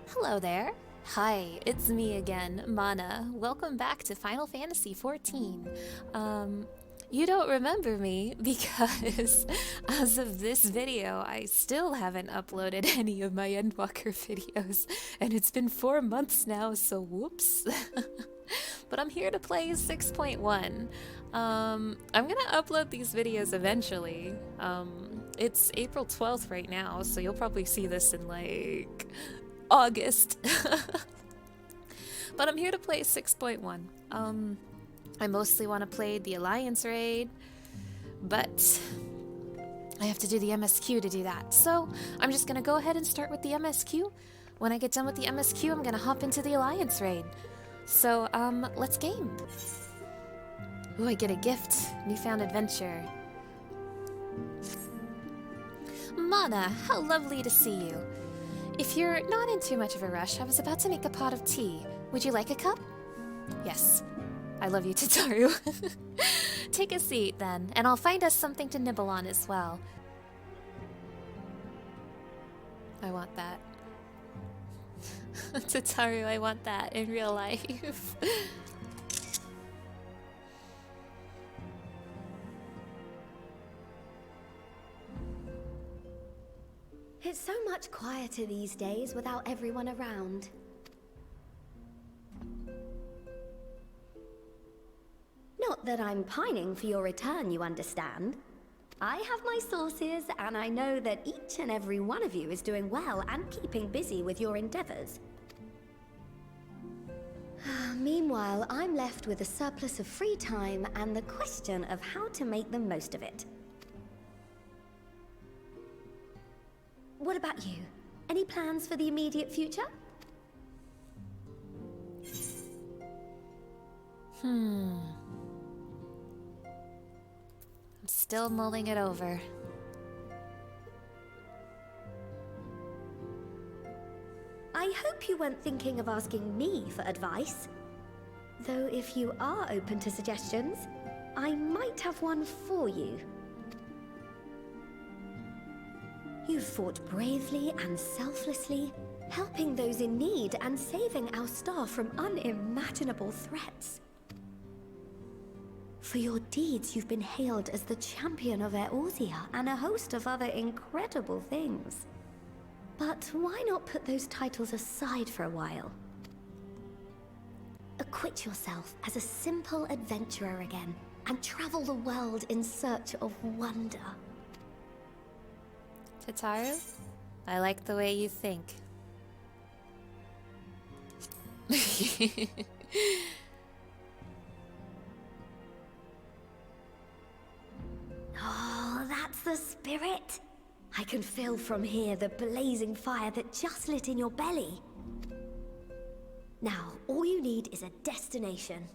Hello there. Hi, it's me again, Mana. Welcome back to Final Fantasy XIV. You don't remember me because as of this video, I still haven't uploaded any of my Endwalker videos, and it's been 4 months now, so whoops. But I'm here to play 6.1. I'm gonna upload these videos eventually. It's April 12th right now, so you'll probably see this in like August. But I'm here to play 6.1. I mostly want to play the Alliance raid, but I have to do the MSQ to do that. So I'm just gonna go ahead and start with the MSQ. When I get done with the MSQ, I'm gonna hop into the Alliance raid. So, let's game. Ooh, I get a gift. Newfound adventure. Mana, how lovely to see you. If you're not in too much of a rush, I was about to make a pot of tea. Would you like a cup? Yes. I love you, Tataru. Take a seat, then, and I'll find us something to nibble on as well. I want that. Tataru, I want that in real life. It's so much quieter these days without everyone around. Not that I'm pining for your return, you understand. I have my sources, and I know that each and every one of you is doing well and keeping busy with your endeavors. Meanwhile, I'm left with a surplus of free time and the question of how to make the most of it. What about you? Any plans for the immediate future? I'm still mulling it over. I hope you weren't thinking of asking me for advice. Though if you are open to suggestions, I might have one for you. You fought bravely and selflessly, helping those in need and saving our star from unimaginable threats. For your deeds, you've been hailed as the champion of Eorzea and a host of other incredible things. But why not put those titles aside for a while? Acquit yourself as a simple adventurer again, and travel the world in search of wonder. Tataru, I like the way you think. Oh, that's the spirit. I can feel from here the blazing fire that just lit in your belly. Now, all you need is a destination.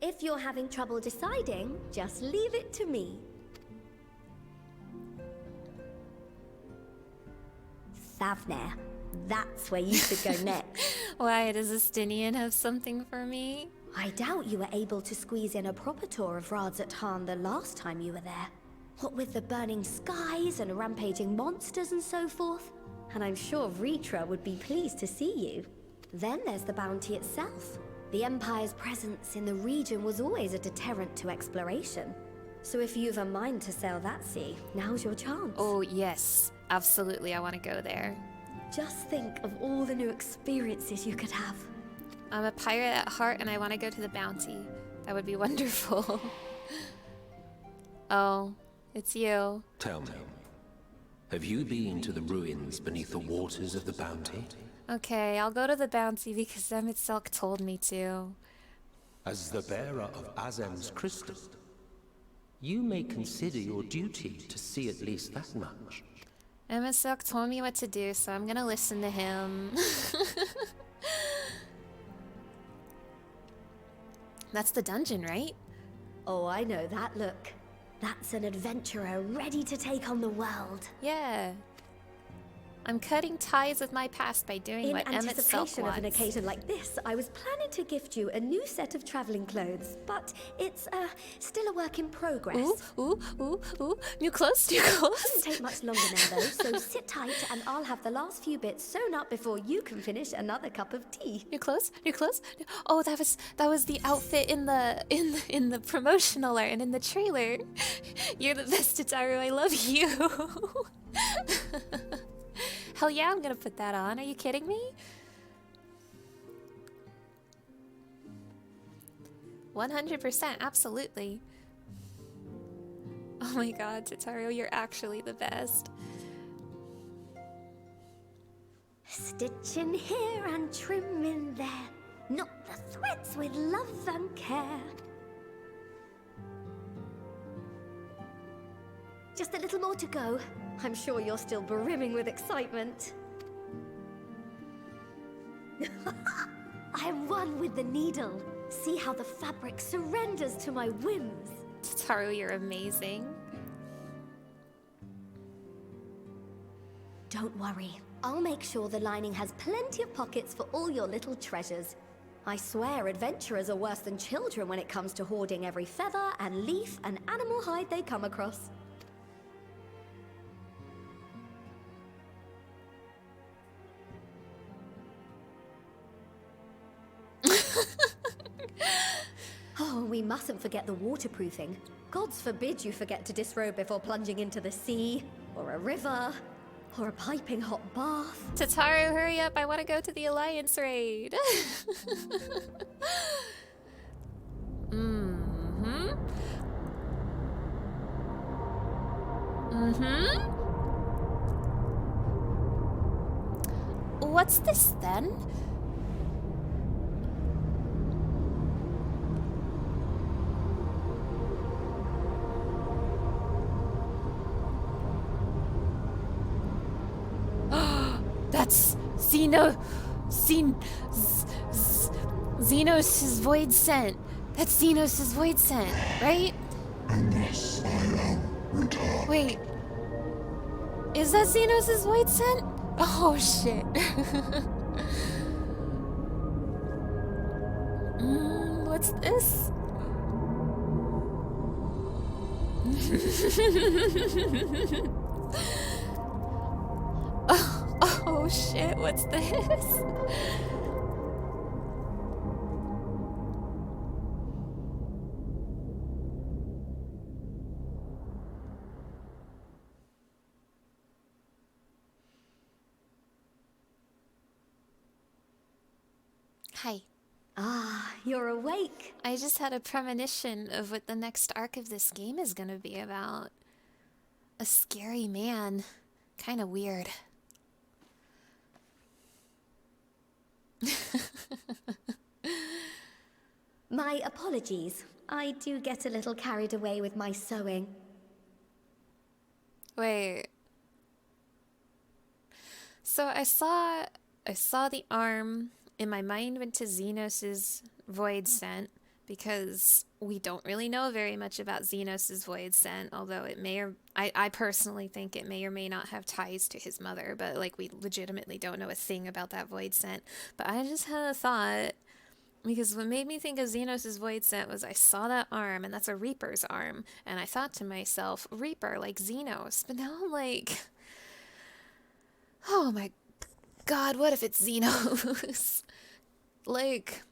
If you're having trouble deciding, just leave it to me. Thavnair. That's where you should go next. Why, does Estinien have something for me? I doubt you were able to squeeze in a proper tour of Alzadaal the last time you were there. What with the burning skies and rampaging monsters and so forth. And I'm sure Ritra would be pleased to see you. Then there's the bounty itself. The Empire's presence in the region was always a deterrent to exploration. So if you've a mind to sail that sea, now's your chance. Oh, yes. Absolutely, I want to go there. Just think of all the new experiences you could have. I'm a pirate at heart and I want to go to the bounty. That would be wonderful. Oh, it's you. Tell me, have you been to the ruins beneath the waters of the bounty? Okay, I'll go to the bounty because Emitselk told me to. As the bearer of Azem's crystal, you may consider your duty to see at least that much. Emitselk told me what to do, so I'm gonna listen to him. That's the dungeon, right? Oh, I know that look. That's an adventurer ready to take on the world. Yeah. I'm cutting ties with my past by doing In what Emmett Self anticipation of an wants. occasion like this, I was planning to gift you a new set of traveling clothes, but it's still a work in progress. Ooh. New clothes, new clothes. Shouldn't take much longer now though, so sit tight and I'll have the last few bits sewn up before you can finish another cup of tea. New clothes, new clothes. Oh, that was the outfit in the promotional art and in the trailer. You're the best, Tataru. I love you. Hell yeah, I'm gonna put that on. Are you kidding me? 100%, absolutely. Oh my god, Tataru, you're actually the best. Stitch in here and trim in there. Knot the threads with love and care. Just a little more to go. I'm sure you're still brimming with excitement. I am one with the needle. See how the fabric surrenders to my whims. Tataru, you're amazing. Don't worry. I'll make sure the lining has plenty of pockets for all your little treasures. I swear adventurers are worse than children when it comes to hoarding every feather and leaf and animal hide they come across. Oh, we mustn't forget the waterproofing. Gods forbid you forget to disrobe before plunging into the sea, or a river, or a piping hot bath. Tataru, hurry up. I want to go to the Alliance raid. What's this then? That's Xenos' void scent. That's Xenos' void scent, right? And thus I am returned. Wait. Is that Xenos' void scent? Oh shit. What's this? Oh shit, what's this? Hi. Ah, you're awake. I just had a premonition of what the next arc of this game is gonna be about. A scary man. Kinda weird. My apologies. I do get a little carried away with my sewing. Wait. So I saw the arm. In my mind went to Xenos' void scent because we don't really know very much about Xenos' void scent, although it may or I personally think it may or may not have ties to his mother, but like we legitimately don't know a thing about that void scent. But I just had a thought, because what made me think of Xenos' void scent was I saw that arm, and that's a Reaper's arm, and I thought to myself, Reaper, like Xenos. But now I'm like, oh my god, what if it's Xenos? Like,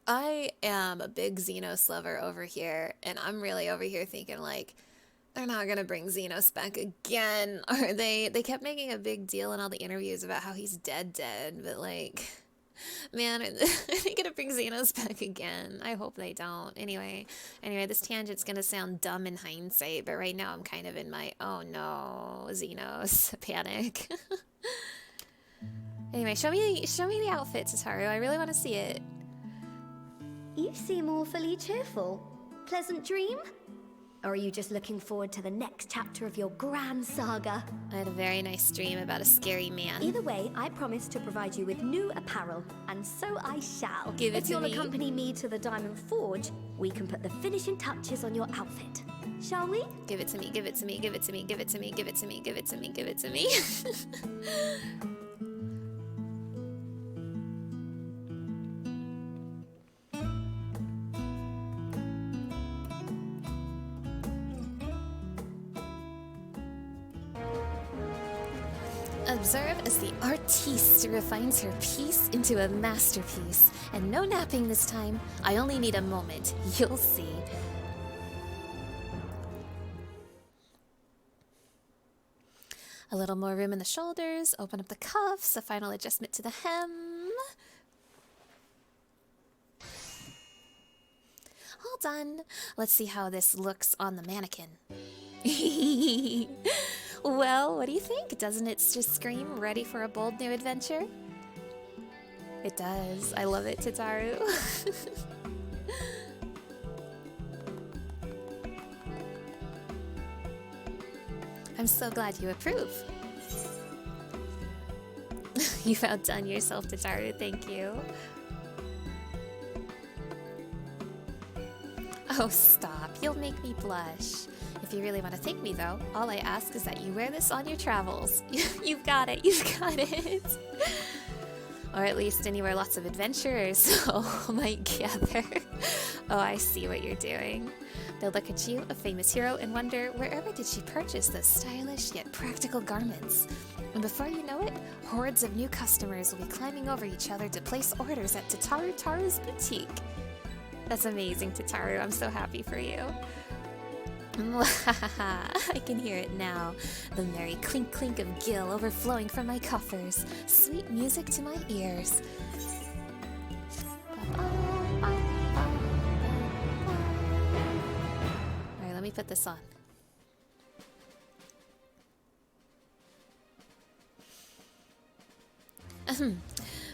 I am a big Xenos lover over here, and I'm really over here thinking, like, they're not gonna bring Xenos back again, are they? They kept making a big deal in all the interviews about how he's dead, but like, man, are they gonna bring Xenos back again? I hope they don't. Anyway, this tangent's gonna sound dumb in hindsight, but right now I'm kind of in my, oh no, Xenos panic. Anyway, show me the outfit, Tataru. I really want to see it. You seem awfully cheerful. Pleasant dream? Or are you just looking forward to the next chapter of your grand saga? I had a very nice dream about a scary man. Either way, I promise to provide you with new apparel, and so I shall. Give it if to you'll me. accompany me to the Diamond Forge, we can put the finishing touches on your outfit. Shall we? Give it to me, give it to me, give it to me, give it to me, give it to me, give it to me, give it to me. Observe as the artiste refines her piece into a masterpiece. And no napping this time. I only need a moment. You'll see. A little more room in the shoulders. Open up the cuffs. A final adjustment to the hem. All done. Let's see how this looks on the mannequin. Well, what do you think? Doesn't it just scream ready for a bold new adventure? It does. I love it, Tataru. I'm so glad you approve. You've outdone yourself, Tataru. Thank you. Oh, stop. You'll make me blush. If you really want to thank me, though, all I ask is that you wear this on your travels. You've got it. You've got it. Or at least anywhere lots of adventurers all might gather. Oh, I see what you're doing. They'll look at you, a famous hero, and wonder wherever did she purchase those stylish yet practical garments. And before you know it, hordes of new customers will be climbing over each other to place orders at Taru's boutique. That's amazing, Tataru. I'm so happy for you. I can hear it now. The merry clink clink of gill overflowing from my coffers. Sweet music to my ears. Alright, let me put this on.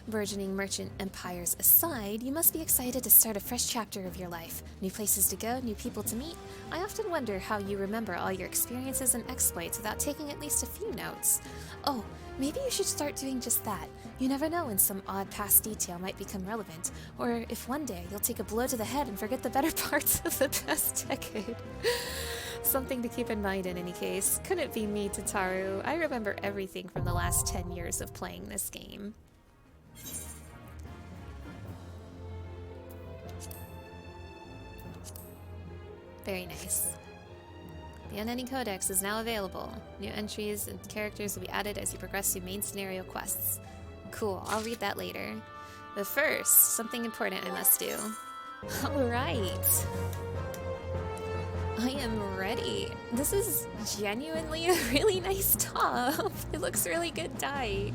Burgeoning merchant empires aside, you must be excited to start a fresh chapter of your life. New places to go, new people to meet. I often wonder how you remember all your experiences and exploits without taking at least a few notes. Oh, maybe you should start doing just that. You never know when some odd past detail might become relevant, or if one day you'll take a blow to the head and forget the better parts of the past decade. Something to keep in mind in any case. Couldn't be me, Tataru. I remember everything from the last 10 years of playing this game. Very nice. The Unending Codex is now available. New entries and characters will be added as you progress through main scenario quests. Cool, I'll read that later. But first, something important I must do. Alright. I am ready. This is genuinely a really nice top. It looks really good dye.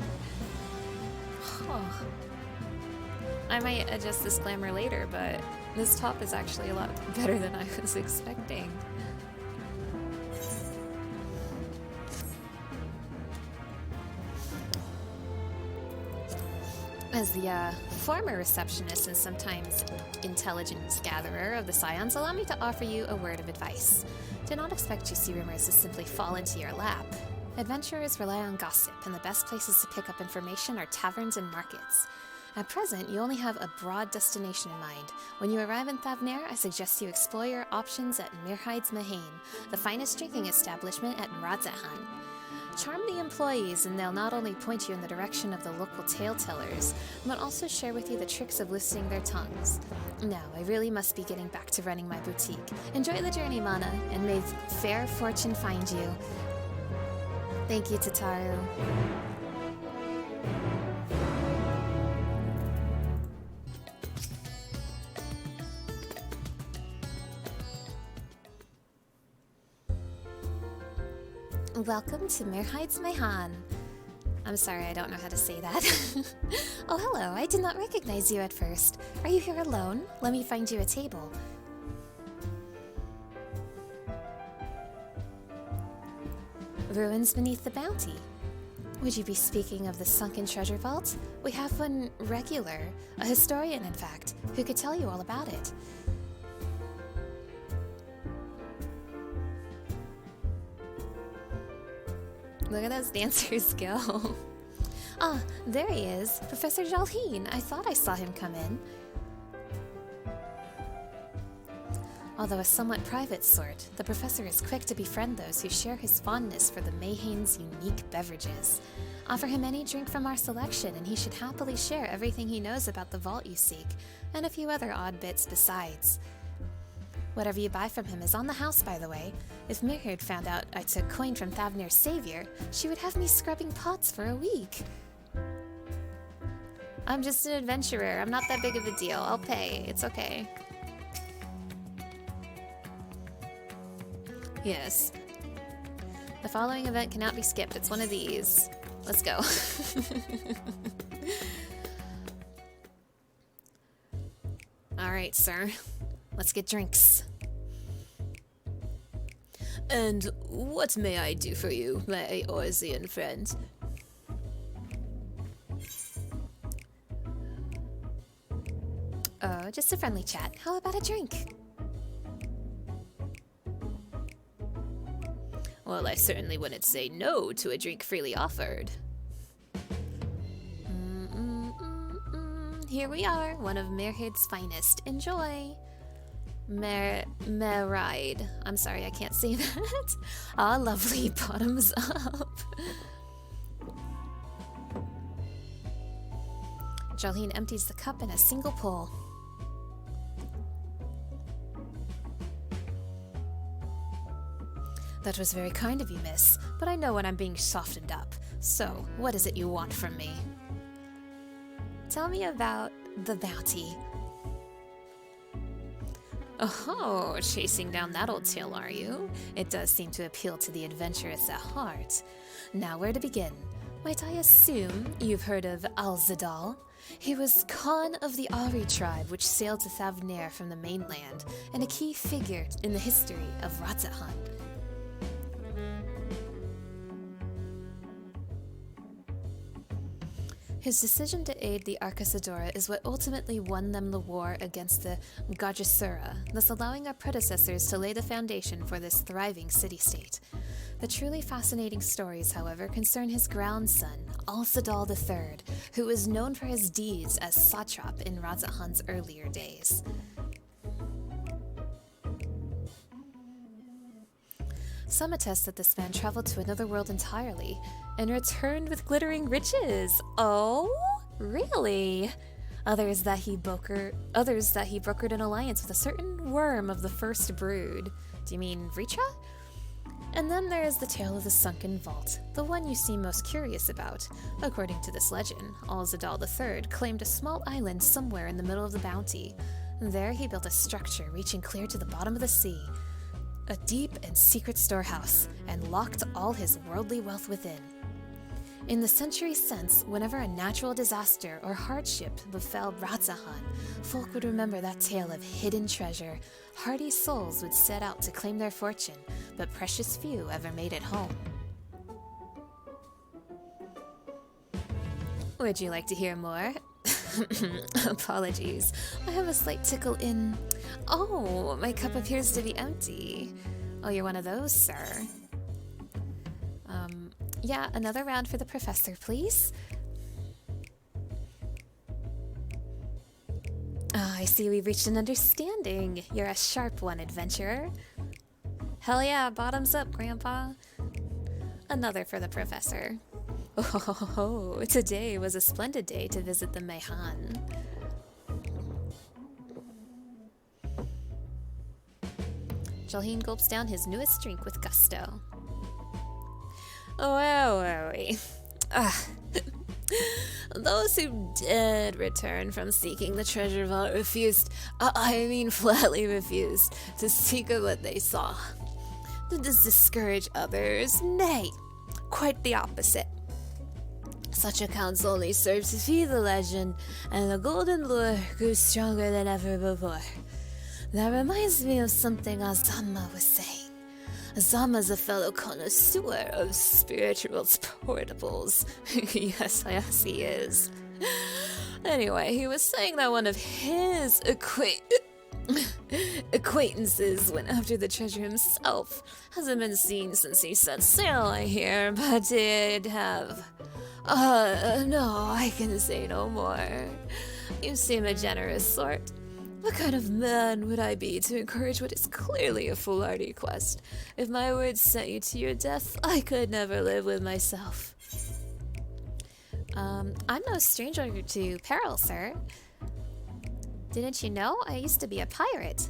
Oh. I might adjust this glamour later, but this top is actually a lot better than I was expecting. As the former receptionist and sometimes intelligence gatherer of the Scions, allow me to offer you a word of advice. Do not expect juicy rumors to simply fall into your lap. Adventurers rely on gossip, and the best places to pick up information are taverns and markets. At present, you only have a broad destination in mind. When you arrive in Thavnair, I suggest you explore your options at Mirhide's Mahane, the finest drinking establishment at Varshahn. Charm the employees, and they'll not only point you in the direction of the local tale-tellers, but also share with you the tricks of loosening their tongues. Now, I really must be getting back to running my boutique. Enjoy the journey, Mana, and may fair fortune find you. Thank you, Tataru. Welcome to Mirhide's Mahane. I'm sorry, I don't know how to say that. Oh, hello, I did not recognize you at first. Are you here alone? Let me find you a table. Ruins beneath the bounty. Would you be speaking of the sunken treasure vault? We have one regular, a historian in fact, who could tell you all about it. Look at those dancers go. Ah, there he is. Professor Jalheen. I thought I saw him come in. Although a somewhat private sort, the professor is quick to befriend those who share his fondness for the Mayhane's unique beverages. Offer him any drink from our selection and he should happily share everything he knows about the vault you seek, and a few other odd bits besides. Whatever you buy from him is on the house, by the way. If Mirhird found out I took coin from Thavnair's savior, she would have me scrubbing pots for a week. I'm just an adventurer. I'm not that big of a deal. I'll pay. It's okay. Yes. The following event cannot be skipped. It's one of these. Let's go. Alright, sir. Let's get drinks. And what may I do for you, my Eorzean friend? Oh, just a friendly chat. How about a drink? Well, I certainly wouldn't say no to a drink freely offered. Here we are, one of Mirhird's finest. Enjoy! Meride. I'm sorry, I can't say that. Ah, lovely. Bottoms up. Jalheen empties the cup in a single pull. That was very kind of you, miss, but I know when I'm being softened up. So, what is it you want from me? Tell me about the bounty. Oh, chasing down that old tale, are you? It does seem to appeal to the adventurous at heart. Now, where to begin? Might I assume you've heard of Alzadaal? He was Khan of the Ari tribe, which sailed to Thavnair from the mainland, and a key figure in the history of Varshahn. His decision to aid the Arcasadora is what ultimately won them the war against the Gajasura, thus allowing our predecessors to lay the foundation for this thriving city-state. The truly fascinating stories, however, concern his grandson, Alzadaal III, who was known for his deeds as satrap in Varsahn's earlier days. Some attest that this man traveled to another world entirely and returned with glittering riches. Oh, really? Others that he brokered an alliance with a certain worm of the first brood. Do you mean Ritra? And then there is the tale of the sunken vault, the one you seem most curious about. According to this legend, Alzadaal III claimed a small island somewhere in the middle of the bounty. There he built a structure reaching clear to the bottom of the sea, a deep and secret storehouse, and locked all his worldly wealth within. In the centuries since, whenever a natural disaster or hardship befell Varshahn, folk would remember that tale of hidden treasure. Hardy souls would set out to claim their fortune, but precious few ever made it home. Would you like to hear more? Apologies. I have a slight tickle in... Oh, my cup appears to be empty. Oh, you're one of those, sir. Yeah, another round for the professor, please. Ah, I see we've reached an understanding. You're a sharp one, adventurer. Hell yeah, bottoms up, Grandpa. Another for the professor. Oh, today was a splendid day to visit the Mayhaen. Jalheen gulps down his newest drink with gusto. Where were we? Those who did return from seeking the treasure vault flatly refused to seek of what they saw. To discourage others? Nay, quite the opposite. Such accounts only served to feed the legend, and the golden lure grew stronger than ever before. That reminds me of something Azama was saying. Azama's a fellow connoisseur of spirituals portables. Yes, he is. Anyway, he was saying that one of his acquaintances went after the treasure himself. Hasn't been seen since he set sail, I hear, but did have... no, I can say no more. You seem a generous sort. What kind of man would I be to encourage what is clearly a foolhardy quest? If my words sent you to your death, I could never live with myself. I'm no stranger to peril, sir. Didn't you know I used to be a pirate?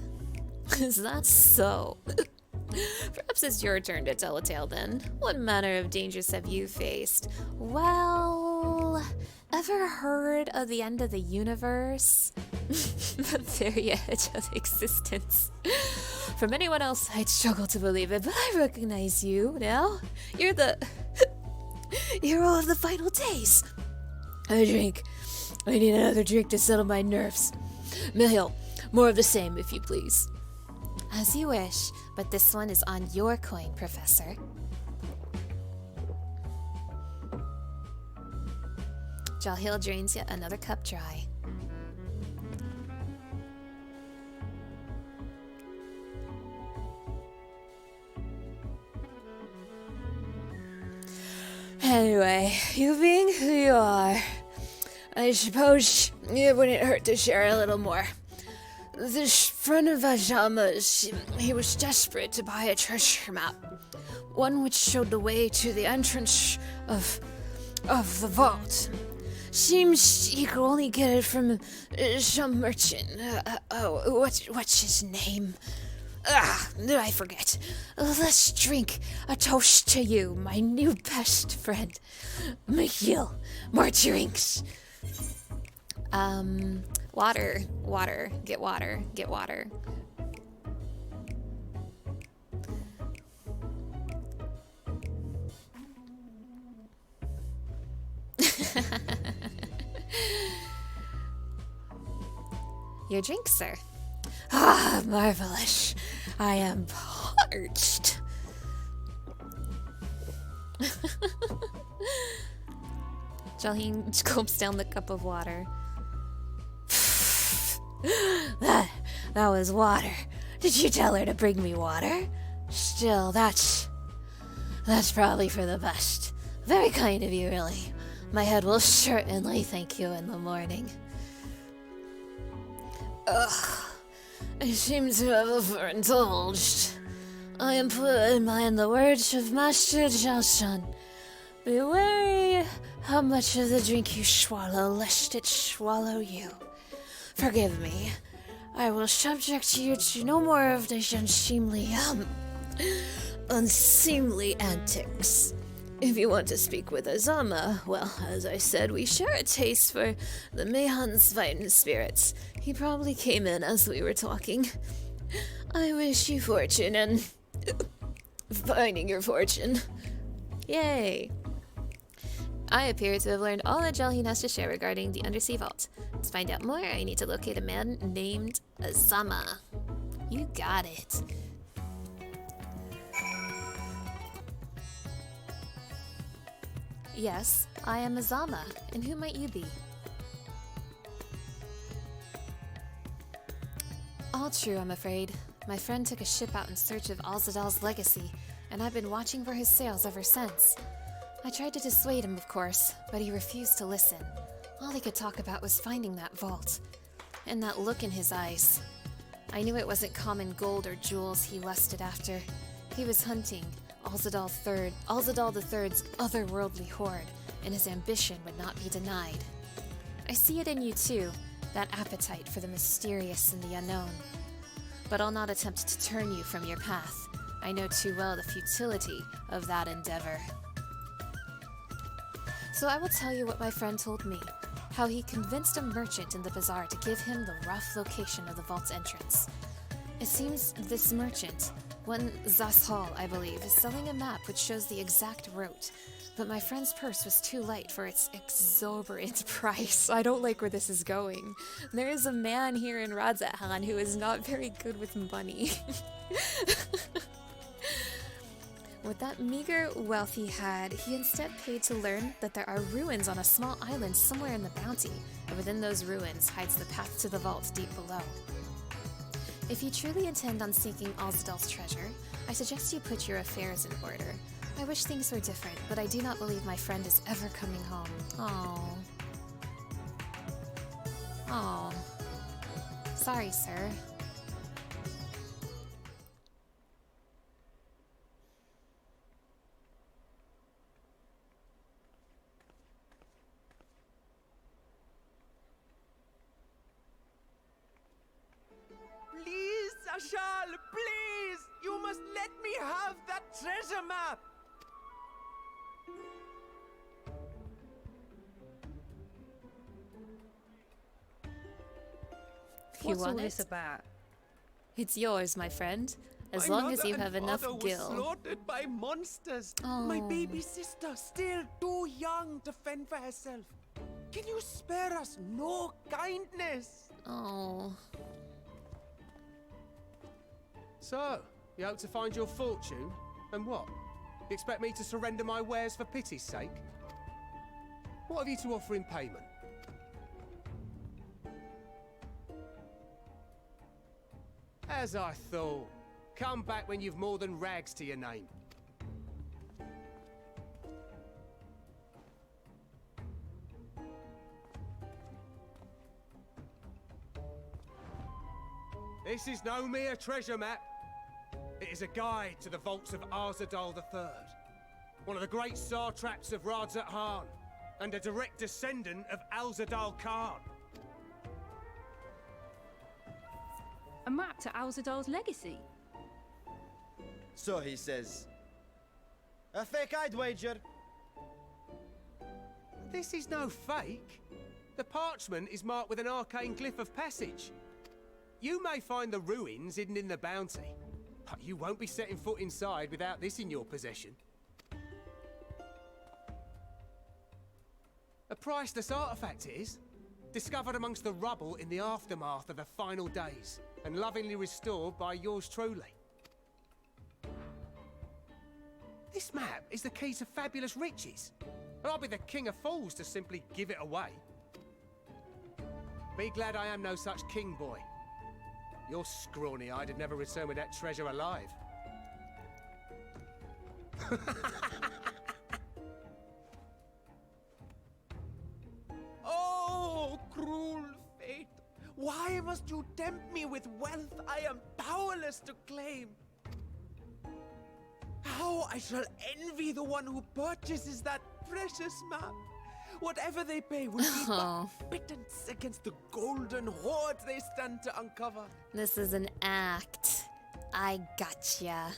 Is that so? Perhaps it's your turn to tell a tale then. What manner of dangers have you faced? Well, ever heard of the end of the universe? The very edge of existence. From anyone else, I'd struggle to believe it, but I recognize you now. You're the hero of the final days. A drink. I need another drink to settle my nerves. Mihail, more of the same, if you please. As you wish, but this one is on your coin, Professor. Jalhil drains yet another cup dry. Anyway, you being who you are, I suppose it wouldn't hurt to share a little more. This friend of Ajama's, he was desperate to buy a treasure map, one which showed the way to the entrance of the vault. Seems he could only get it from some merchant. What's his name? I forget. Let's drink a toast to you, my new best friend. Mihail, more drinks. Water, get water. Your drink, sir. Ah, marvelous. I am parched. Jalheen gulps down the cup of water. That was water. Did you tell her to bring me water? Still, that's probably for the best. Very kind of you, really. My head will certainly thank you in the morning. Ugh. I seem to have overindulged. I am put in mind the words of Master Varshahn. Be wary how much of the drink you swallow, lest it swallow you. Forgive me. I will subject you to no more of these unseemly antics. If you want to speak with Azama, well, as I said, we share a taste for the Mehan's fighting spirits. He probably came in as we were talking. I wish you fortune and finding your fortune. Yay! I appear to have learned all that Jalheen has to share regarding the undersea vault. To find out more, I need to locate a man named Azama. You got it. Yes, I am Azama, and who might you be? All true, I'm afraid. My friend took a ship out in search of Alzadaal's legacy, and I've been watching for his sails ever since. I tried to dissuade him, of course, but he refused to listen. All he could talk about was finding that vault, and that look in his eyes. I knew it wasn't common gold or jewels he lusted after. He was hunting Alzadaal III's otherworldly hoard, and his ambition would not be denied. I see it in you too, that appetite for the mysterious and the unknown. But I'll not attempt to turn you from your path. I know too well the futility of that endeavor. So I will tell you what my friend told me, how he convinced a merchant in the bazaar to give him the rough location of the vault's entrance. It seems this merchant, one Zasshal, I believe, is selling a map which shows the exact route, but my friend's purse was too light for its exorbitant price. I don't like where this is going. There is a man here in Alzadaal who is not very good with money. With that meager wealth he had, he instead paid to learn that there are ruins on a small island somewhere in the bounty, and within those ruins hides the path to the vault deep below. If you truly intend on seeking Alzadaal's treasure, I suggest you put your affairs in order. I wish things were different, but I do not believe my friend is ever coming home. Oh. Oh. Sorry, sir. Please, Ashal, please! You must let me have that treasure map! You What's all want this it? about? It's yours, my friend. As My long as mother you and have enough father were gil. slaughtered by monsters. My Oh. baby sister, still too young to fend for herself. Can you spare us no kindness? Oh. So, you hope to find your fortune? And what? You expect me to surrender my wares for pity's sake? What have you to offer in payment? As I thought. Come back when you've more than rags to your name. This is no mere treasure map. It is a guide to the vaults of Alzadaal III, one of the great satraps of Varshahn, and a direct descendant of Alzadaal Khan. A map to Alzadaal's legacy? So he says. A fake, I'd wager. This is no fake. The parchment is marked with an arcane glyph of passage. You may find the ruins hidden in the bounty, but you won't be setting foot inside without this in your possession. A priceless artifact it is, discovered amongst the rubble in the aftermath of the final days, and lovingly restored by yours truly. This map is the key to fabulous riches, and I'll be the king of fools to simply give it away. Be glad I am no such king boy. Your scrawny-eyed had never returned with that treasure alive. Oh, cruel fate! Why must you tempt me with wealth I am powerless to claim? How I shall envy the one who purchases that precious map! Whatever they pay will be Oh. but pittance against the golden hoard they stand to uncover. This is an act. I gotcha.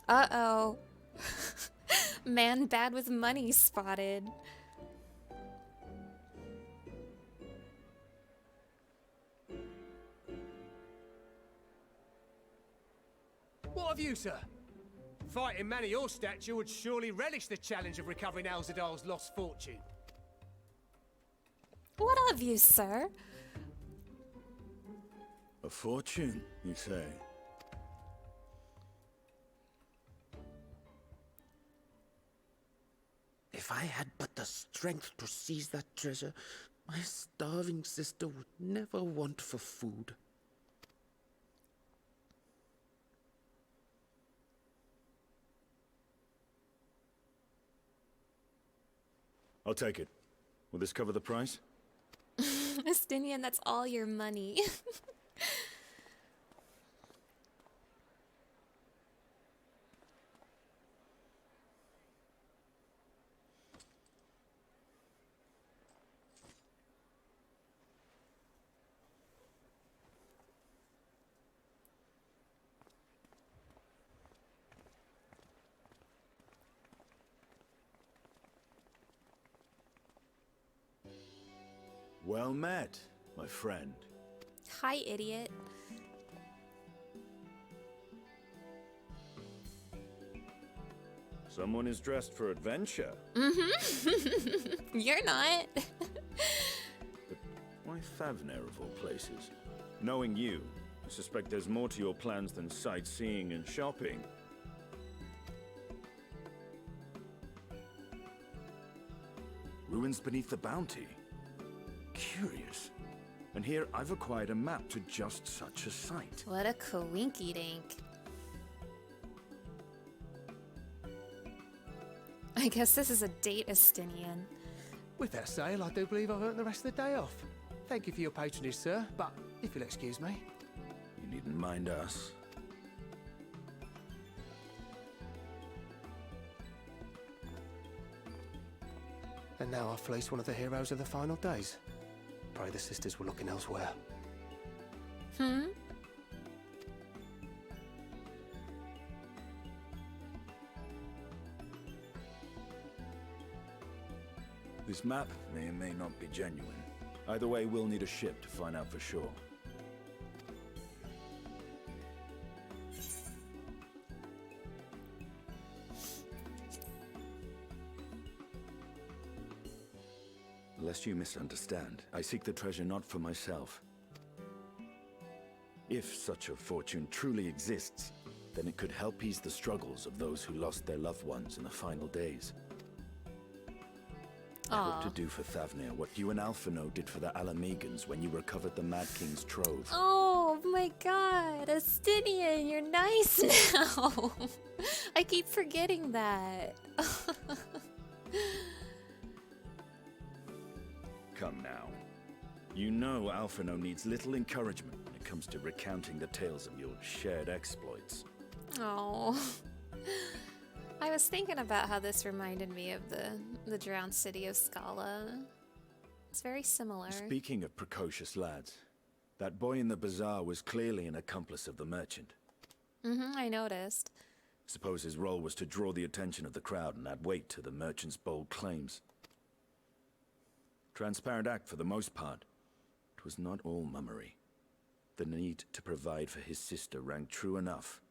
Uh-oh. Man bad with money spotted. What of you, sir? Fighting man of your stature would surely relish the challenge of recovering Alzadaal's lost fortune. What of you, sir? A fortune, you say? If I had but the strength to seize that treasure, my starving sister would never want for food. I'll take it. Will this cover the price? Estinien, that's all your money. Well met, my friend. Hi, idiot. Someone is dressed for adventure. You're not. But why Thavnair of all places? Knowing you, I suspect there's more to your plans than sightseeing and shopping. ruins beneath the bounty. Curious. And here I've acquired a map to just such a site. What a coinky dink. I guess this is a date, Estinien. With that sale, I do believe I've earned the rest of the day off. Thank you for your patronage, sir, but if you'll excuse me. You needn't mind us. And now I've fleeced one of the heroes of the final days. Pray the sisters were looking elsewhere. This map may or may not be genuine. Either way, we'll need a ship to find out for sure. Lest you misunderstand, I seek the treasure not for myself. If such a fortune truly exists, then it could help ease the struggles of those who lost their loved ones in the final days. I hope to do for Thavnair what you and Alphino did for the Alamegans when you recovered the Mad King's trove. Oh my god, Estinien, you're nice now. I keep forgetting that. Come now. You know Alphino needs little encouragement when it comes to recounting the tales of your shared exploits. Oh. I was thinking about how this reminded me of the drowned city of Scala. It's very similar. Speaking of precocious lads, that boy in the bazaar was clearly an accomplice of the merchant. I noticed. Suppose his role was to draw the attention of the crowd and add weight to the merchant's bold claims. Transparent act for the most part. It was not all mummery. The need to provide for his sister rang true enough.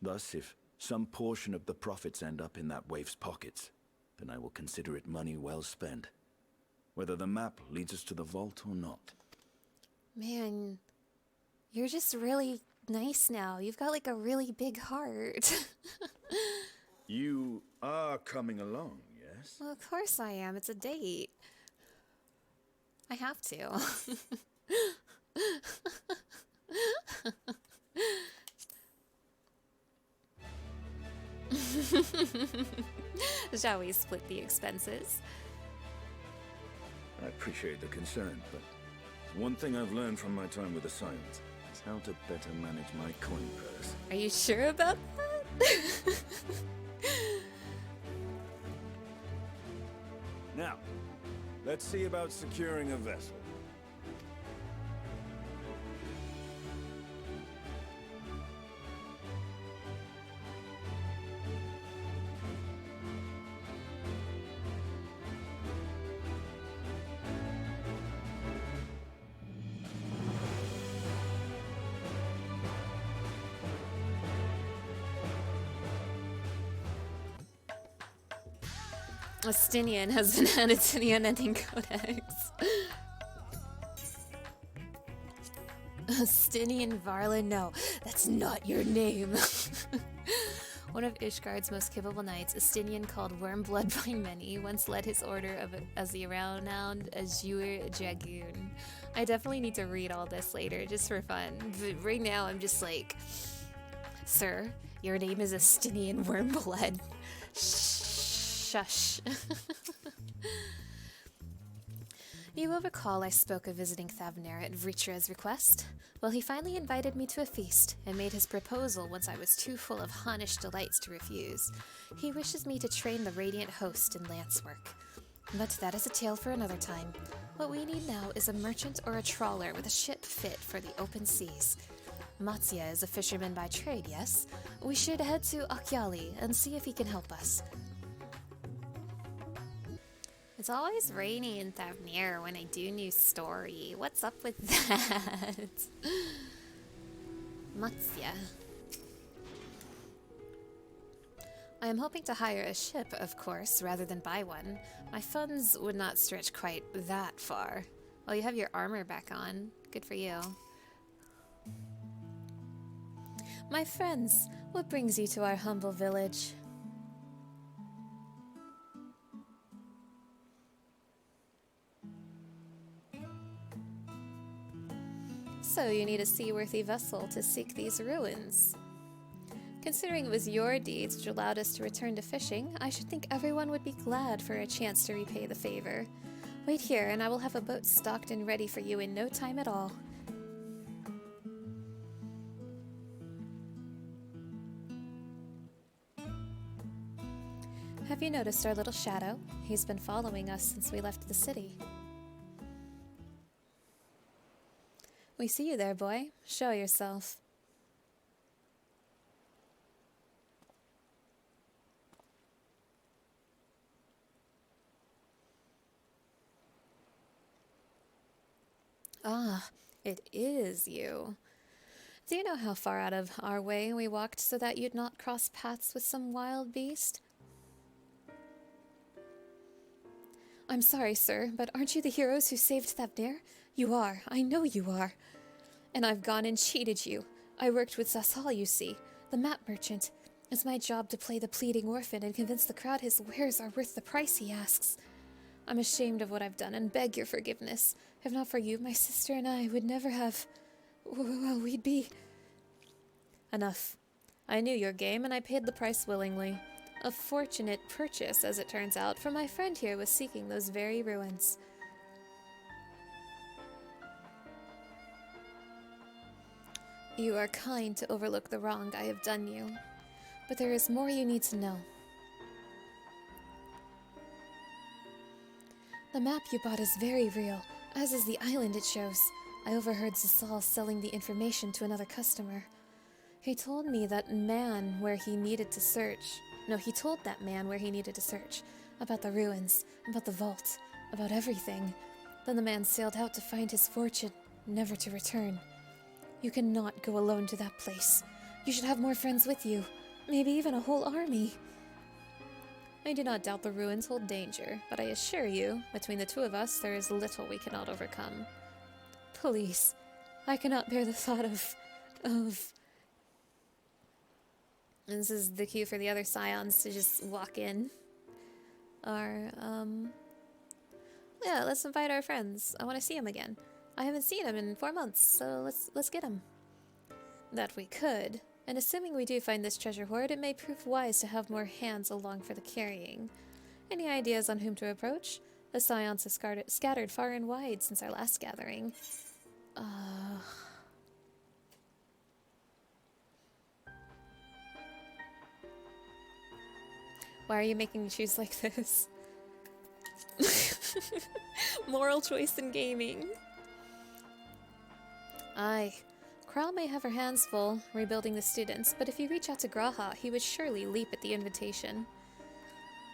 Thus, if some portion of the profits end up in that waif's pockets, then I will consider it money well spent. Whether the map leads us to the vault or not. Man, you're just really nice now. You've got like a really big heart. You are coming along, yes? Well, of course I am. It's a date. I have to. Shall we split the expenses? I appreciate the concern, but one thing I've learned from my time with the Silence is how to better manage my coin purse. Are you sure about that? Now, let's see about securing a vessel. Estinien has been added to the unending codex. Estinien Varlin, no, that's not your name. One of Ishgard's most capable knights, Estinien, called Wormblood by many, once led his order as the renowned Azure Dragoon. I definitely need to read all this later, just for fun. But right now, I'm just like, sir, your name is Estinien Wormblood. Shush. You will recall I spoke of visiting Thavnair at Vritra's request? Well, he finally invited me to a feast and made his proposal once I was too full of Hunnish delights to refuse. He wishes me to train the Radiant Host in lance work. But that is a tale for another time. What we need now is a merchant or a trawler with a ship fit for the open seas. Matsya is a fisherman by trade, yes? We should head to Akyali and see if he can help us. It's always rainy in Thavnair when I do new story. What's up with that? Matsya. I am hoping to hire a ship, of course, rather than buy one. My funds would not stretch quite that far. Well, you have your armor back on. Good for you. My friends, what brings you to our humble village? So you need a seaworthy vessel to seek these ruins. Considering it was your deeds which allowed us to return to fishing, I should think everyone would be glad for a chance to repay the favor. Wait here, and I will have a boat stocked and ready for you in no time at all. Have you noticed our little shadow? He's been following us since we left the city. We see you there, boy. Show yourself. Ah, it is you. Do you know how far out of our way we walked so that you'd not cross paths with some wild beast? I'm sorry, sir, but aren't you the heroes who saved Thavnair? You are. I know you are. And I've gone and cheated you. I worked with Alzadaal, you see, the map merchant. It's my job to play the pleading orphan and convince the crowd his wares are worth the price he asks. I'm ashamed of what I've done and beg your forgiveness. If not for you, my sister and I would never have... Well, we'd be... Enough. I knew your game and I paid the price willingly. A fortunate purchase, as it turns out, for my friend here was seeking those very ruins. You are kind to overlook the wrong I have done you, but there is more you need to know. The map you bought is very real, as is the island it shows. I overheard Alzadaal selling the information to another customer. He told me that man where he needed to search. No, he told that man where he needed to search. About the ruins, about the vault, about everything. Then the man sailed out to find his fortune, never to return. You cannot go alone to that place. You should have more friends with you. Maybe even a whole army. I do not doubt the ruins hold danger, but I assure you, between the two of us, there is little we cannot overcome. Please, I cannot bear the thought of... And this is the cue for the other scions to just walk in. Or, yeah, let's invite our friends. I want to see him again. I haven't seen him in 4 months, so let's get him. That we could. And assuming we do find this treasure hoard, it may prove wise to have more hands along for the carrying. Any ideas on whom to approach? The scions have scattered far and wide since our last gathering. Why are you making me choose like this? Moral choice in gaming. Aye. Kral may have her hands full, rebuilding the students, but if you reach out to Graha, he would surely leap at the invitation.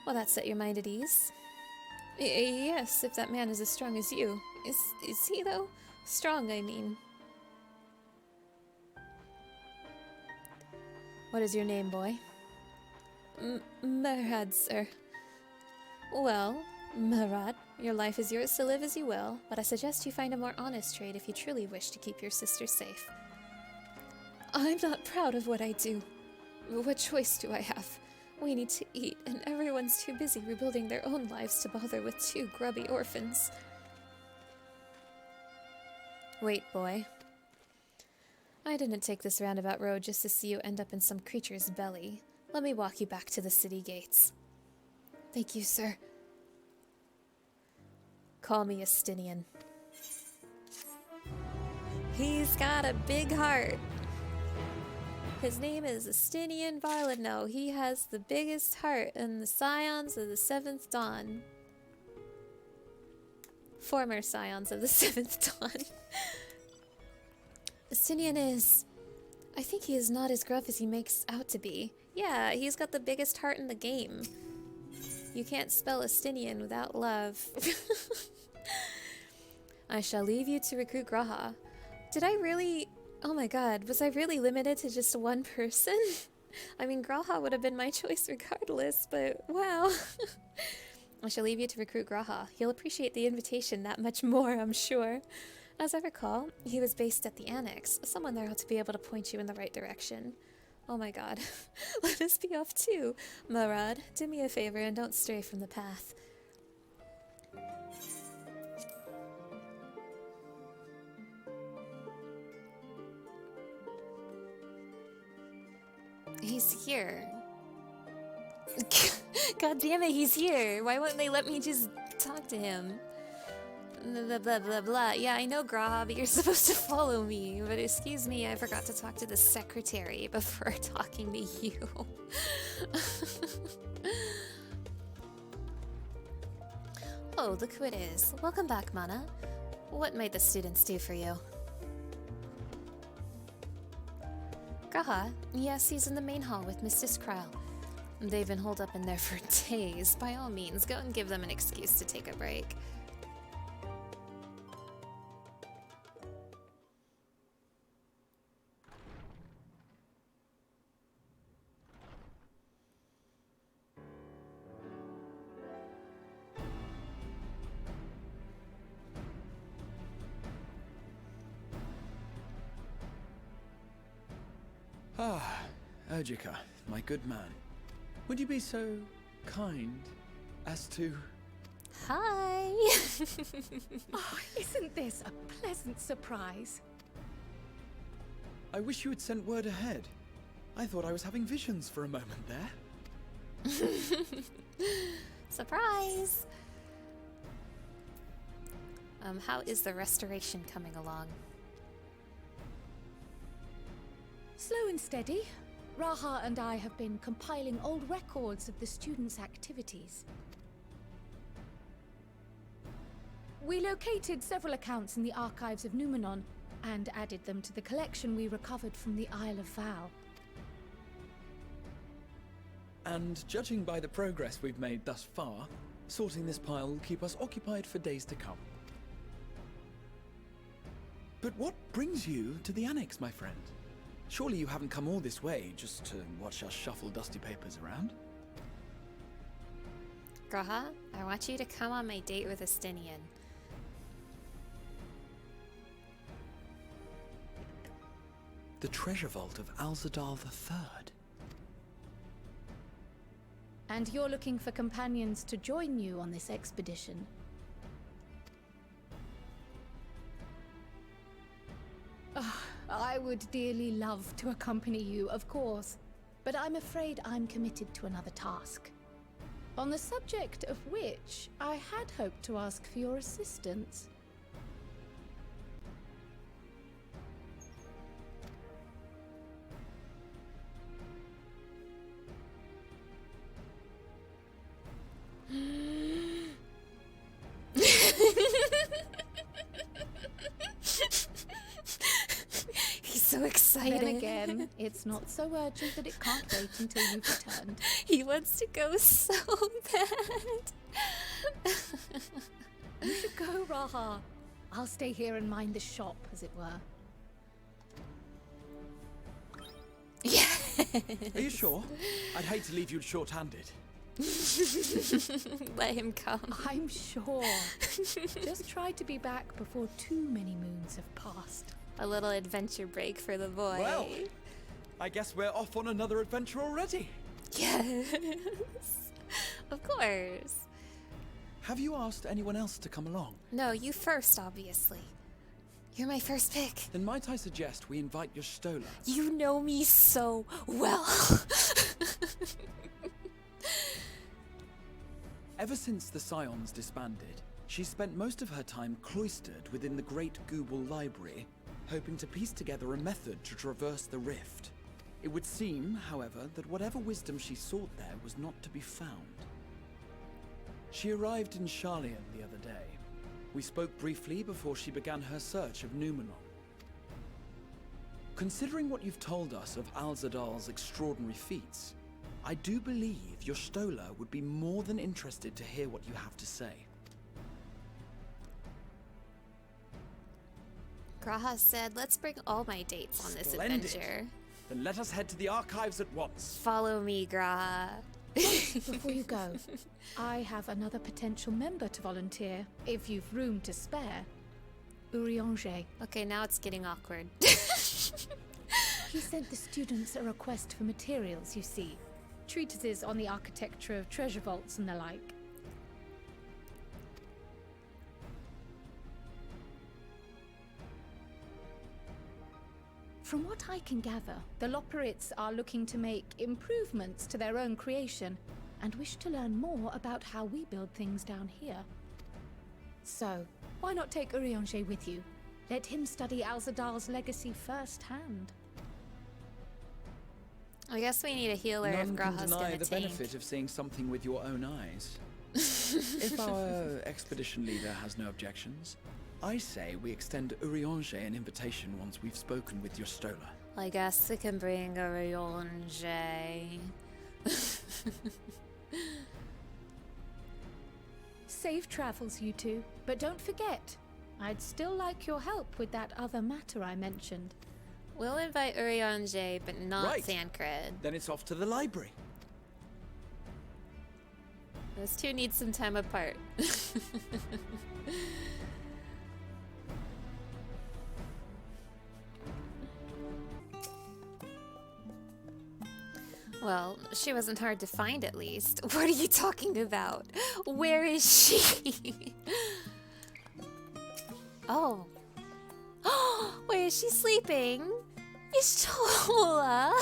Will that set your mind at ease? Yes, if that man is as strong as you. Is he, though? Strong, I mean. What is your name, boy? Murad, sir. Well, Murad, your life is yours to live as you will, but I suggest you find a more honest trade if you truly wish to keep your sister safe. I'm not proud of what I do. What choice do I have? We need to eat, and everyone's too busy rebuilding their own lives to bother with 2 grubby orphans. Wait, boy. I didn't take this roundabout road just to see you end up in some creature's belly. Let me walk you back to the city gates. Thank you, sir. Call me Estinien. He's got a big heart. His name is Estinien Returns. No, he has the biggest heart in the Scions of the 7th Dawn. Former Scions of the 7th Dawn. Estinien is... I think he is not as gruff as he makes out to be. Yeah, he's got the biggest heart in the game. You can't spell Estinien without love. I shall leave you to recruit Graha. Did I really... Oh my god, was I really limited to just one person? I mean, Graha would have been my choice regardless, but wow. I shall leave you to recruit Graha. He'll appreciate the invitation that much more, I'm sure. As I recall, he was based at the Annex. Someone there ought to be able to point you in the right direction. Oh my god. Let us be off too. Murad, do me a favor and don't stray from the path. He's here. God damn it, he's here. Why wouldn't they let me just talk to him? Blah, blah, blah, blah. Yeah, I know, Graha, but you're supposed to follow me. But excuse me, I forgot to talk to the secretary before talking to you. Oh, look who it is. Welcome back, Mana. What might the students do for you? Graha? Yes, he's in the main hall with Mrs. Krell. They've been holed up in there for days. By all means, go and give them an excuse to take a break. Ah, Urgika, my good man. Would you be so kind as to... Hi! Oh, isn't this a pleasant surprise? I wish you had sent word ahead. I thought I was having visions for a moment there. Surprise! How is the restoration coming along? Slow and steady. Raha and I have been compiling old records of the students' activities. We located several accounts in the archives of Numenon and added them to the collection we recovered from the Isle of Val. And judging by the progress we've made thus far, sorting this pile will keep us occupied for days to come. But what brings you to the Annex, my friend? Surely you haven't come all this way just to watch us shuffle dusty papers around? Graha, I want you to come on my date with Estinien. The treasure vault of Alzadaal III. And you're looking for companions to join you on this expedition. I would dearly love to accompany you, of course, but I'm afraid I'm committed to another task. On the subject of which I had hoped to ask for your assistance. He's so excited. Then again, it's not so urgent that it can't wait until you've returned. He wants to go so bad. You should go, Raha. I'll stay here and mind the shop, as it were. Yeah. Are you sure? I'd hate to leave you short-handed. Let him come. I'm sure. Just try to be back before too many moons have passed. A little adventure break for the boy. Well, I guess we're off on another adventure already. Yes. Of course. Have you asked anyone else to come along? No, you first, obviously. You're my first pick. Then might I suggest we invite your Stola? You know me so well. Ever since the Scions disbanded, she spent most of her time cloistered within the Great Google Library, hoping to piece together a method to traverse the rift. It would seem, however, that whatever wisdom she sought there was not to be found. She arrived in Sharlayan the other day. We spoke briefly before she began her search of Numenon. Considering what you've told us of Alzadaal's extraordinary feats, I do believe your Stola would be more than interested to hear what you have to say. Graha said, let's bring all my dates on this Splendid. adventure. Then let us head to the archives at once. Follow me, Graha. Before you go, I have another potential member to volunteer, if you've room to spare. Urianger. Okay, now it's getting awkward. He sent the students a request for materials, you see. Treatises on the architecture of treasure vaults and the like. From what I can gather, the Loperites are looking to make improvements to their own creation and wish to learn more about how we build things down here. So, why not take Urianger with you? Let him study Alzadaal's legacy firsthand. I guess we need a healer if None can Graha's deny gonna the tank. benefit of seeing something with your own eyes. If our expedition leader has no objections, I say we extend Urianger an invitation once we've spoken with your Stola. I guess we can bring Urianger. Safe travels, you two. But don't forget, I'd still like your help with that other matter I mentioned. We'll invite Urianger, but not Right. Thancred. Then it's off to the library. Those two need some time apart. Well, she wasn't hard to find at least. What are you talking about? Where is she? Oh. Where is she sleeping? Istola!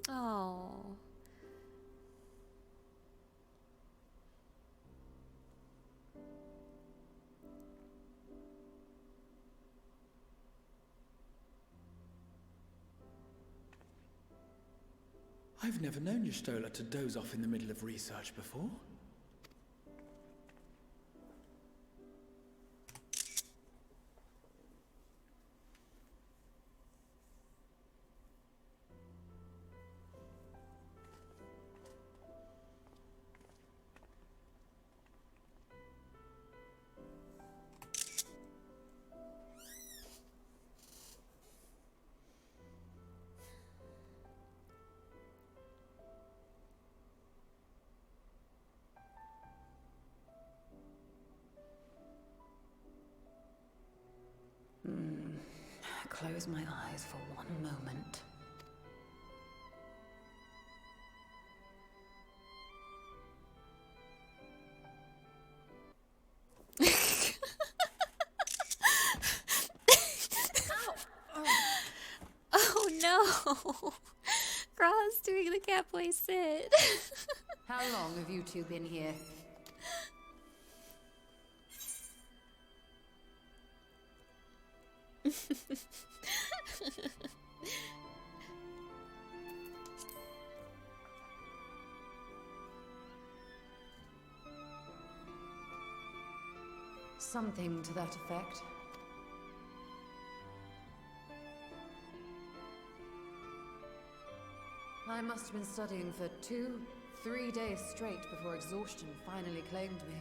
Oh. I've never known your Stola to doze off in the middle of research before. Close my eyes for one moment. Oh no! Gra's doing the catboy sit. How long have you two been here? Something to that effect. I must have been studying for 2-3 days straight before exhaustion finally claimed me.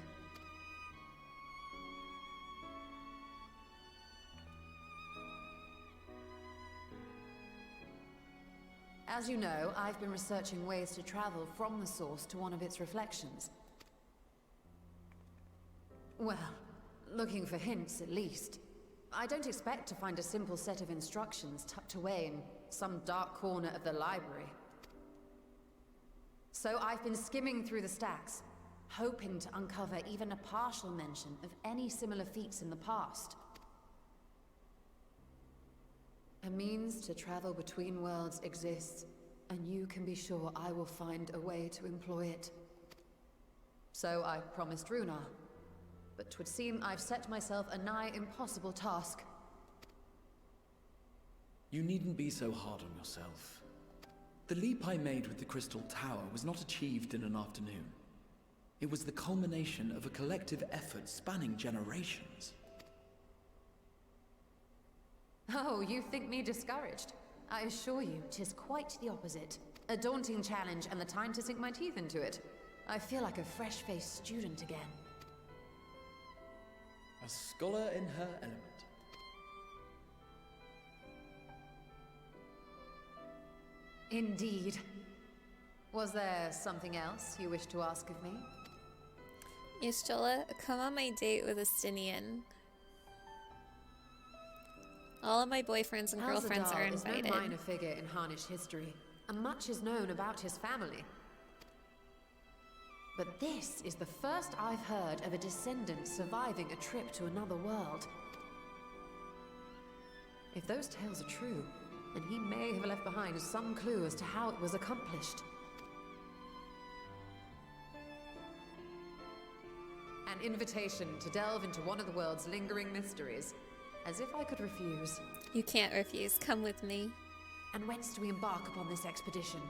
As you know, I've been researching ways to travel from the source to one of its reflections. Well, looking for hints at least. I don't expect to find a simple set of instructions tucked away in some dark corner of the library. So I've been skimming through the stacks, hoping to uncover even a partial mention of any similar feats in the past. A means to travel between worlds exists, and you can be sure I will find a way to employ it. So I promised Runar, but 'twould seem I've set myself a nigh impossible task. You needn't be so hard on yourself. The leap I made with the Crystal Tower was not achieved in an afternoon. It was the culmination of a collective effort spanning generations. Oh, you think me discouraged? I assure you, 'tis quite the opposite. A daunting challenge and the time to sink my teeth into it. I feel like a fresh-faced student again. A scholar in her element. Indeed. Was there something else you wish to ask of me? Istola, come on my date with Estinien. All of my boyfriends and girlfriends are Alzadaal is invited. no minor figure in Harnish history, and much is known about his family. But this is the first I've heard of a descendant surviving a trip to another world. If those tales are true, then he may have left behind some clue as to how it was accomplished. An invitation to delve into one of the world's lingering mysteries. As if I could refuse. You can't refuse. Come with me. And whence do we embark upon this expedition?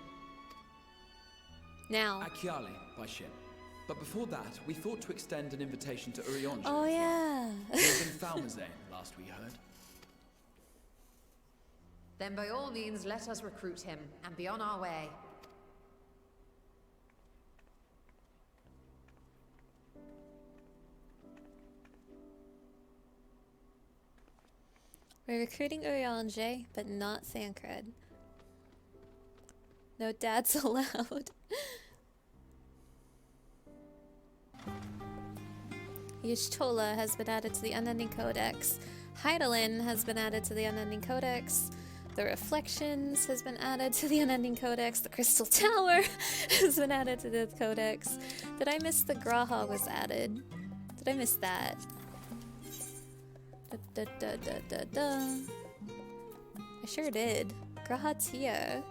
Now. Achiali, by ship. But before that, we thought to extend an invitation to Urianger. Oh, yeah. He was in Thavnair, last we heard. Then by all means, let us recruit him, and be on our way. We're recruiting Urianger, but not Thancred. No dads allowed. Y'shtola has been added to the Unending Codex. Hydaelyn has been added to the Unending Codex. The Reflections has been added to the Unending Codex. The Crystal Tower has been added to the Codex. Did I miss the Graha was added? Did I miss that? I sure did. Grahatia.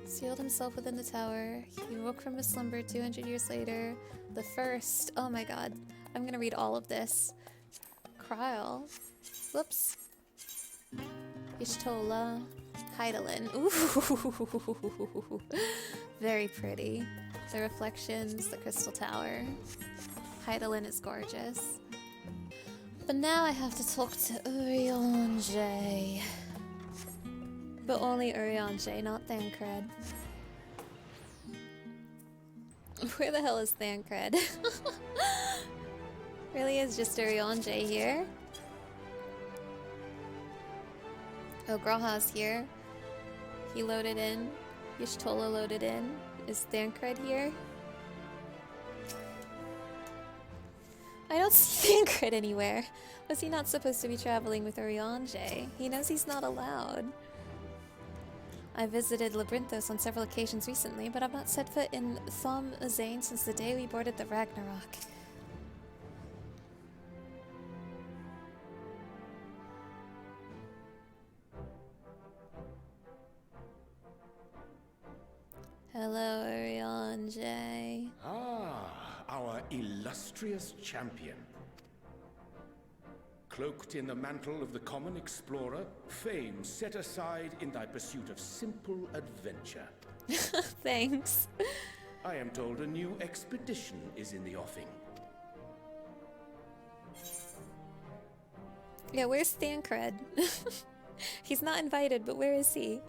Sealed himself within the tower. He woke from his slumber 200 years later. The first. Oh my god. I'm gonna read all of this. Kryl. Whoops. Y'shtola. Hydaelyn. Ooh. Very pretty. The Reflections. The Crystal Tower. Hydaelyn is gorgeous. But now I have to talk to Urianger. But only Urianger, not Thancred. Where the hell is Thancred? Really is just Urianger here? Oh, Graha's here. He loaded in. Y'shtola loaded in. Is Thancred here? I don't see Thancred anywhere. Was he not supposed to be traveling with Urianger? He knows he's not allowed. I visited Labyrinthos on several occasions recently, but I've not set foot in Thavnair since the day we boarded the Ragnarok. Hello, Urianger. Ah, our illustrious champion. Cloaked in the mantle of the common explorer, fame set aside in thy pursuit of simple adventure. Thanks. I am told a new expedition is in the offing. Yeah, where's Thancred? He's not invited, but where is he?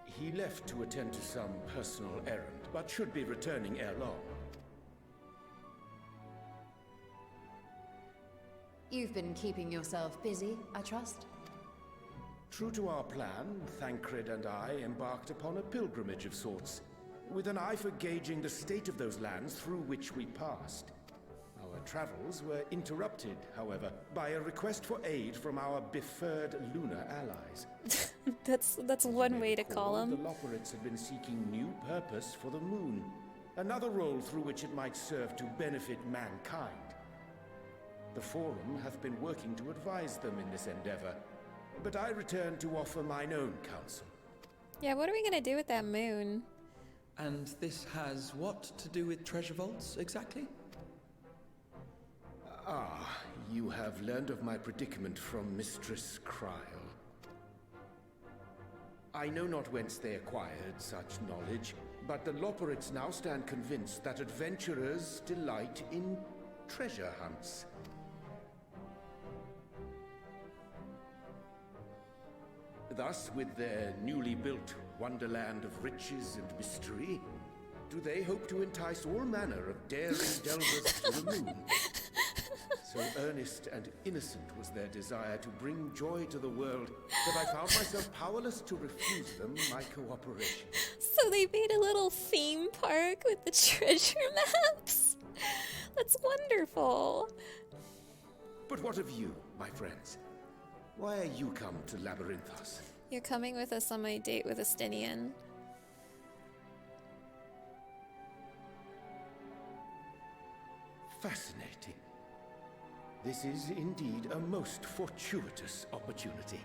He left to attend to some personal errand, but should be returning ere long. You've been keeping yourself busy, I trust? True to our plan, Thancred and I embarked upon a pilgrimage of sorts, with an eye for gauging the state of those lands through which we passed. Our travels were interrupted, however, by a request for aid from our befurred lunar allies. That's one way to call them. The Loporrits had been seeking new purpose for the moon, another role through which it might serve to benefit mankind. The Forum hath been working to advise them in this endeavor, but I return to offer mine own counsel. Yeah, what are we gonna do with that moon? And this has what to do with treasure vaults, exactly? Ah, you have learned of my predicament from Mistress Kryl. I know not whence they acquired such knowledge, but the Loporrits now stand convinced that adventurers delight in treasure hunts. Thus, with their newly built wonderland of riches and mystery, do they hope to entice all manner of daring delvers to the moon? So earnest and innocent was their desire to bring joy to the world that I found myself powerless to refuse them my cooperation. So they made a little theme park with the treasure maps? That's wonderful. But what of you, my friends? Why are you come to Labyrinthos? You're coming with us on my date with Estinien. fascinating. This is indeed a most fortuitous opportunity.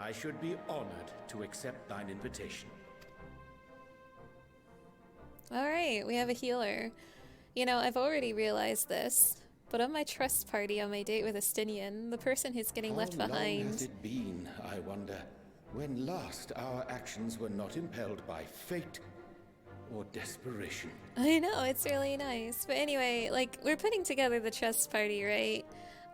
I should be honored to accept thine invitation. Alright, we have a healer. You know, I've already realized this, but on my trust party on my date with Estinien, the person who's getting left How long behind... has it been, I wonder, when last our actions were not impelled by fate or desperation? I know, it's really nice. But anyway, like, we're putting together the trust party, right?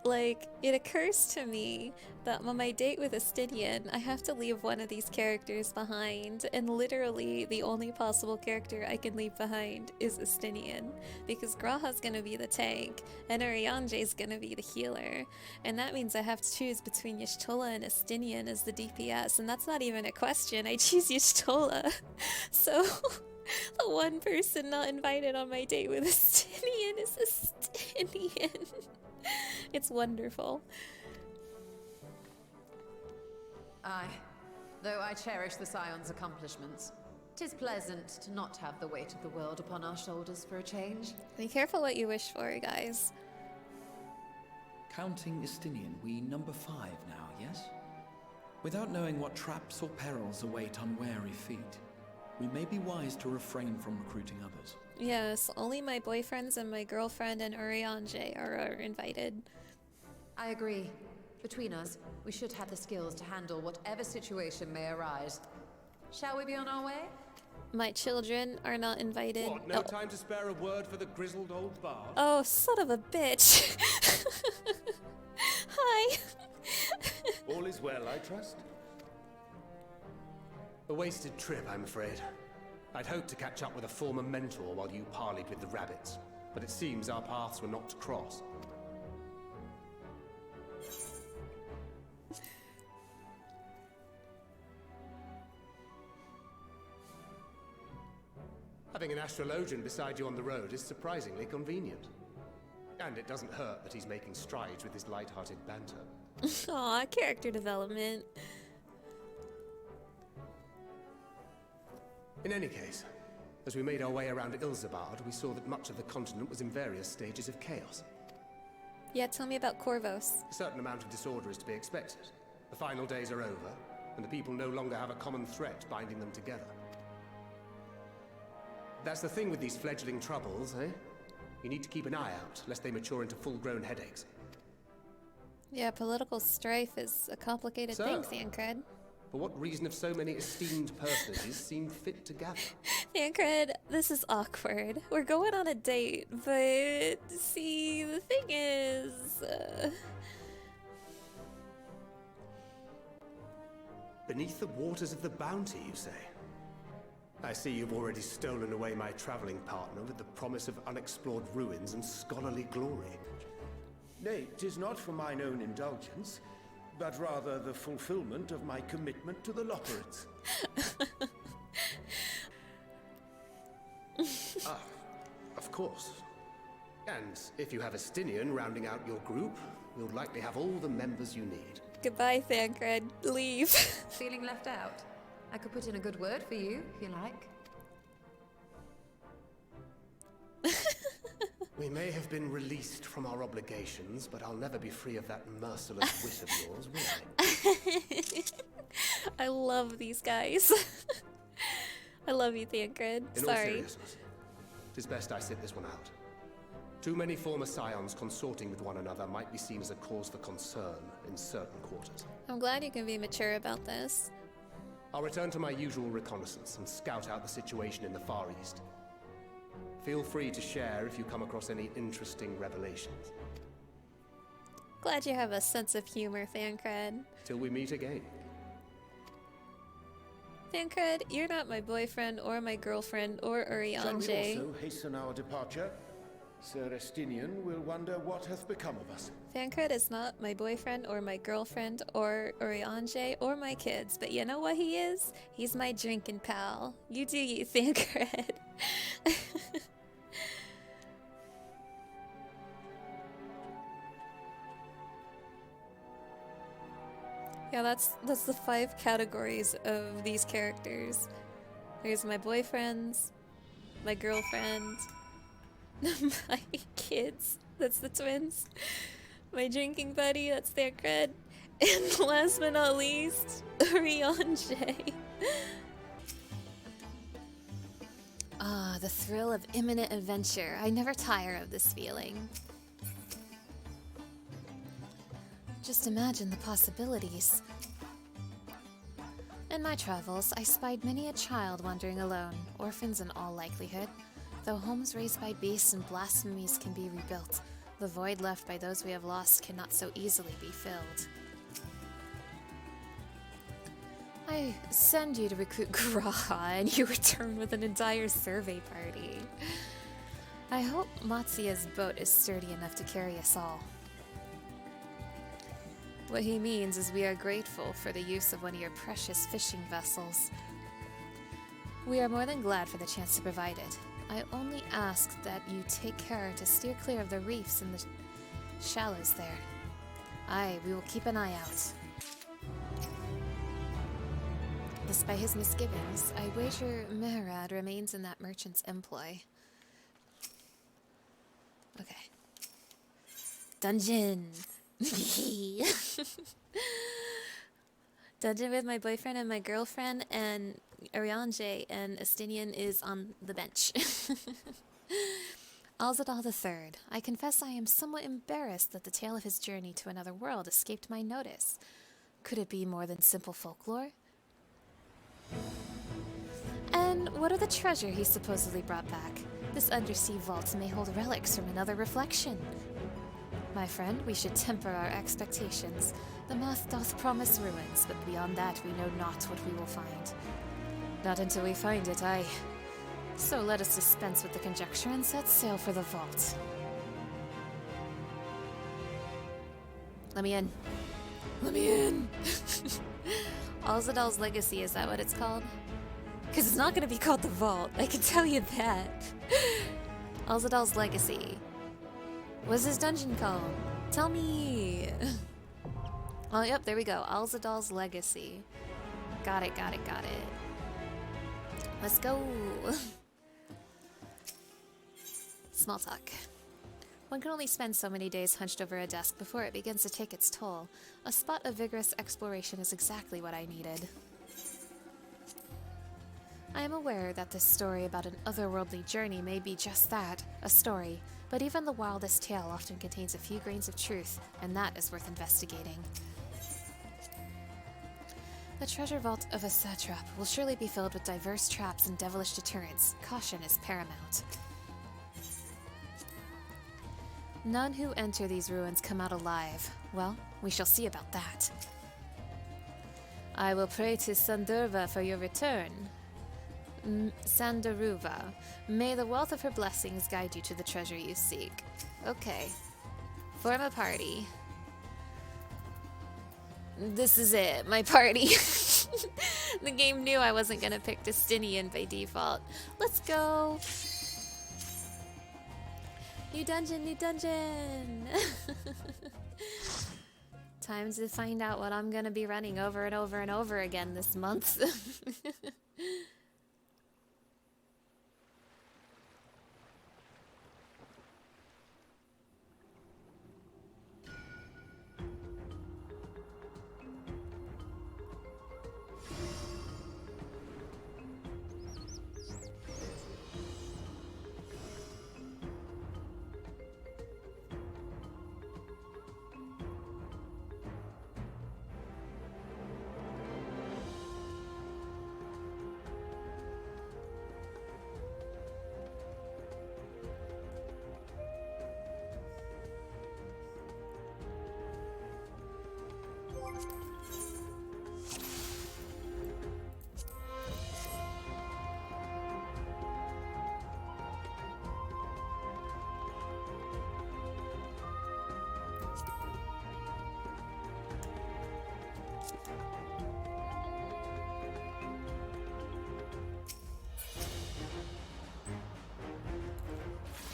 Like, it occurs to me that on my date with Estinien, I have to leave one of these characters behind, and literally the only possible character I can leave behind is Estinien, because Graha's gonna be the tank, and Urianger's gonna be the healer, and that means I have to choose between Y'shtola and Estinien as the DPS, and that's not even a question, I choose Y'shtola. So, the one person not invited on my date with Estinien is Estinien. It's wonderful. Aye. Though I cherish the Scion's accomplishments, 'tis pleasant to not have the weight of the world upon our shoulders for a change. Be careful what you wish for, guys. Counting Estinien, we number 5 now, yes? Without knowing what traps or perils await unwary feet, we may be wise to refrain from recruiting others. Yes, only my boyfriends and my girlfriend and Urianger are invited. I agree. Between us, we should have the skills to handle whatever situation may arise. Shall we be on our way? My children are not invited. What, no time to spare a word for the grizzled old bard? Oh, son of a bitch. Hi. All is well, I trust? A wasted trip, I'm afraid. I'd hoped to catch up with a former mentor while you parleyed with the rabbits, but it seems our paths were not to cross. Having an astrologian beside you on the road is surprisingly convenient. And it doesn't hurt that he's making strides with his light-hearted banter. Aw, character development. In any case, as we made our way around Alzadaal, we saw that much of the continent was in various stages of chaos. Yeah, tell me about Corvos. A certain amount of disorder is to be expected. The final days are over, and the people no longer have a common threat binding them together. That's the thing with these fledgling troubles, eh? You need to keep an eye out, lest they mature into full-grown headaches. Yeah, political strife is a complicated thing, Thancred. For what reason have so many esteemed personages seemed fit to gather? Thancred, this is awkward. We're going on a date, but see, the thing is... Beneath the waters of the Bounty, you say? I see you've already stolen away my traveling partner with the promise of unexplored ruins and scholarly glory. Nay, 'tis not for mine own indulgence, but rather the fulfillment of my commitment to the Lockerites. Ah, of course. And if you have Estinien rounding out your group, you'll likely have all the members you need. Goodbye, Thancred. Leave. Feeling left out? I could put in a good word for you, if you like. We may have been released from our obligations, but I'll never be free of that merciless wit of yours, will I? I love these guys. I love you, Thancred. In all Sorry. seriousness, it is best I sit this one out. Too many former scions consorting with one another might be seen as a cause for concern in certain quarters. I'm glad you can be mature about this. I'll return to my usual reconnaissance and scout out the situation in the Far East. Feel free to share if you come across any interesting revelations. Glad you have a sense of humor, Thancred. Till we meet again. Thancred, you're not my boyfriend or my girlfriend or Shall Urianger. we also hasten our departure? Sir Estinien will wonder what hath become of us. Thancred is not my boyfriend or my girlfriend or Urianger or my kids, but you know what he is? He's my drinking pal. You do you, Thancred. Yeah, that's the 5 categories of these characters. There's my boyfriends, my girlfriend, My kids, that's the twins. My drinking buddy, that's their cred. And last but not least, Ryanje. Ah, the thrill of imminent adventure. I never tire of this feeling. Just imagine the possibilities. In my travels, I spied many a child wandering alone, orphans in all likelihood. Though homes raised by beasts and blasphemies can be rebuilt, the void left by those we have lost cannot so easily be filled. I send you to recruit Graha, and you return with an entire survey party. I hope Matsuya's boat is sturdy enough to carry us all. What he means is we are grateful for the use of one of your precious fishing vessels. We are more than glad for the chance to provide it. I only ask that you take care to steer clear of the reefs and the shallows there. Aye, we will keep an eye out. Despite his misgivings, I wager Mehrad remains in that merchant's employ. Okay. Dungeon! Dungeon with my boyfriend and my girlfriend, and Arianje and Estinien is on the bench. Alzadaal III. I confess I am somewhat embarrassed that the tale of his journey to another world escaped my notice. Could it be more than simple folklore? And what of the treasure he supposedly brought back? This undersea vault may hold relics from another reflection. My friend, we should temper our expectations. The moth doth promise ruins, but beyond that we know not what we will find. Not until we find it, aye. So let us dispense with the conjecture and set sail for the vault. Let me in. Let me in! Alzadaal's Legacy, is that what it's called? Because it's not going to be called the Vault, I can tell you that. Alzadaal's Legacy. What's this dungeon called? Tell me! Oh, yep, there we go. Alzadaal's Legacy. Got it, got it, got it. Let's go! Small talk. One can only spend so many days hunched over a desk before it begins to take its toll. A spot of vigorous exploration is exactly what I needed. I am aware that this story about an otherworldly journey may be just that, a story, but even the wildest tale often contains a few grains of truth, and that is worth investigating. The treasure vault of a satrap will surely be filled with diverse traps and devilish deterrents. Caution is paramount. None who enter these ruins come out alive. Well, we shall see about that. I will pray to Sandurva for your return. Sandaruva. May the wealth of her blessings guide you to the treasure you seek. Okay. Form a party. This is it, my party. The game knew I wasn't gonna pick Estinien by default. Let's go! New dungeon, new dungeon! Time to find out what I'm gonna be running over and over and over again this month.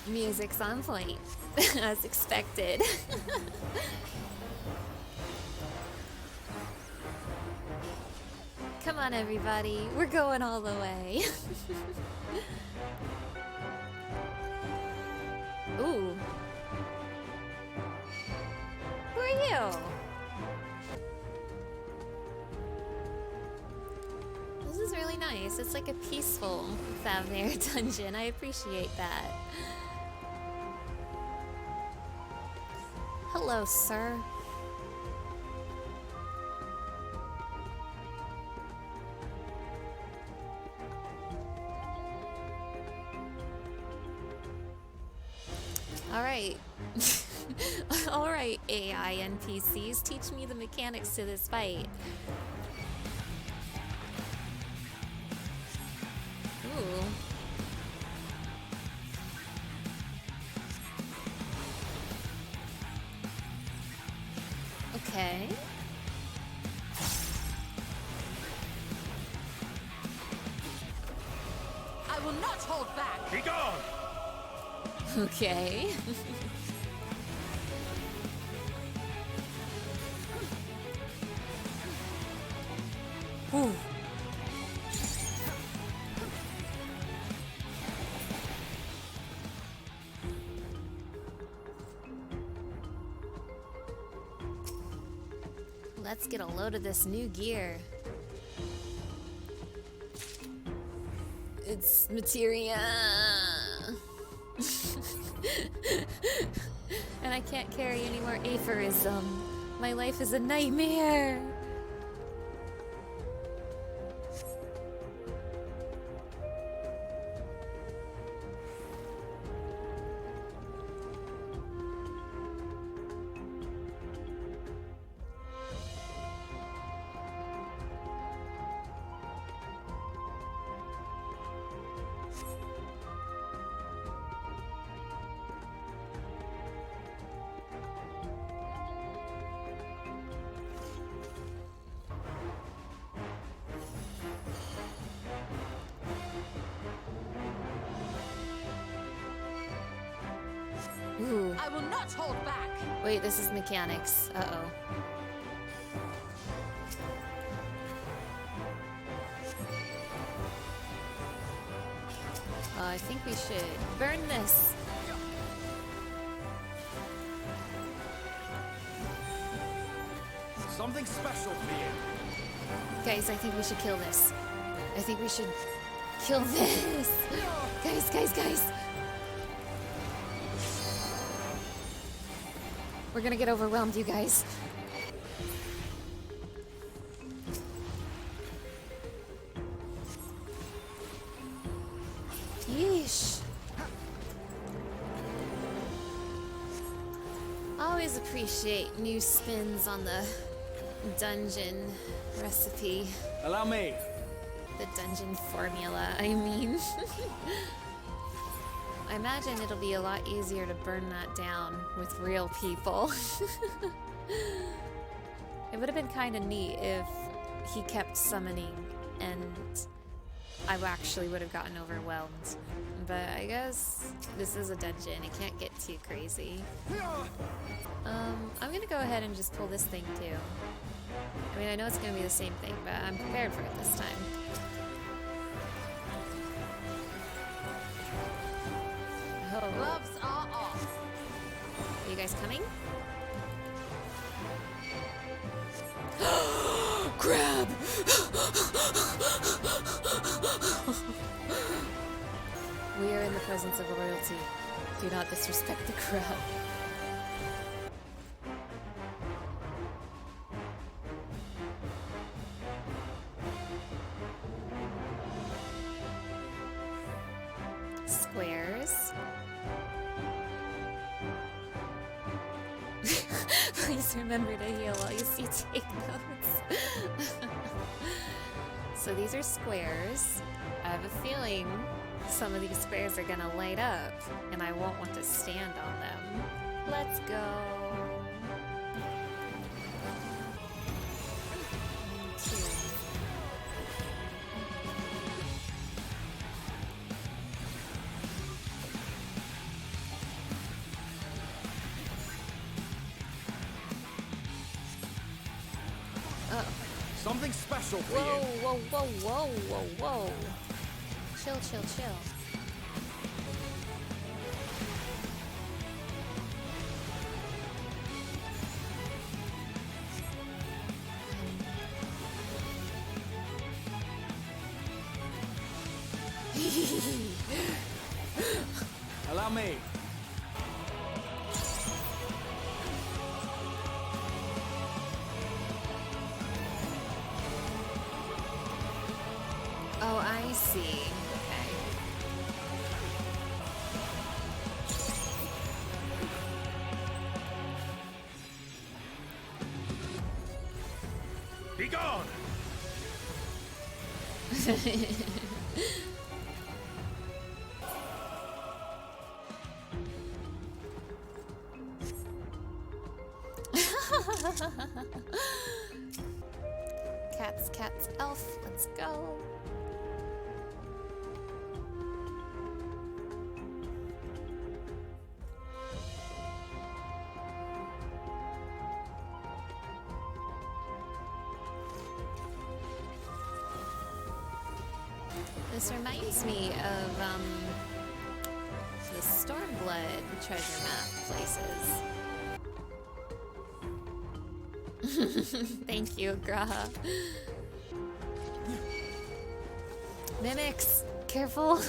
Music's on point, as expected. Come on, everybody. We're going all the way. Ooh. Who are you? This is really nice. It's like a peaceful Thavnair dungeon. I appreciate that. Hello, sir. Alright. Alright, AI NPCs, teach me the mechanics to this fight. Ooh. Okay. I will not hold back. Be gone! Okay. Ooh. Let's get a load of this new gear. It's materia. And I can't carry any more aphorism. My life is a nightmare. Ooh. I will not hold back. Wait, this is mechanics. Uh-oh. I think we should burn this. Something special for you. Guys, I think we should kill this. I think we should kill this. Guys. We're gonna get overwhelmed, you guys. Yeesh. I always appreciate new spins on the dungeon recipe. Allow me. The dungeon formula, I mean. I imagine it'll be a lot easier to burn that down with real people. It would have been kind of neat if he kept summoning and I actually would have gotten overwhelmed. But I guess this is a dungeon, it can't get too crazy. I'm gonna go ahead and just pull this thing too. I mean, I know it's gonna be the same thing, but I'm prepared for it this time. Oh. Gloves are off. Are you guys coming? Crab! We are in the presence of royalty. Do not disrespect the crowd. Squares. Please remember to heal while you see take notes. So these are squares. I have a feeling some of these squares are gonna light up and I won't want to stand on them. Let's go. Something special for Whoa, you. whoa. Chill. Allow me. Oh, I see. Okay. Be gone! Cats, elf, let's go. This reminds me of the Stormblood treasure map places. Thank you, Graha. Mimics, careful.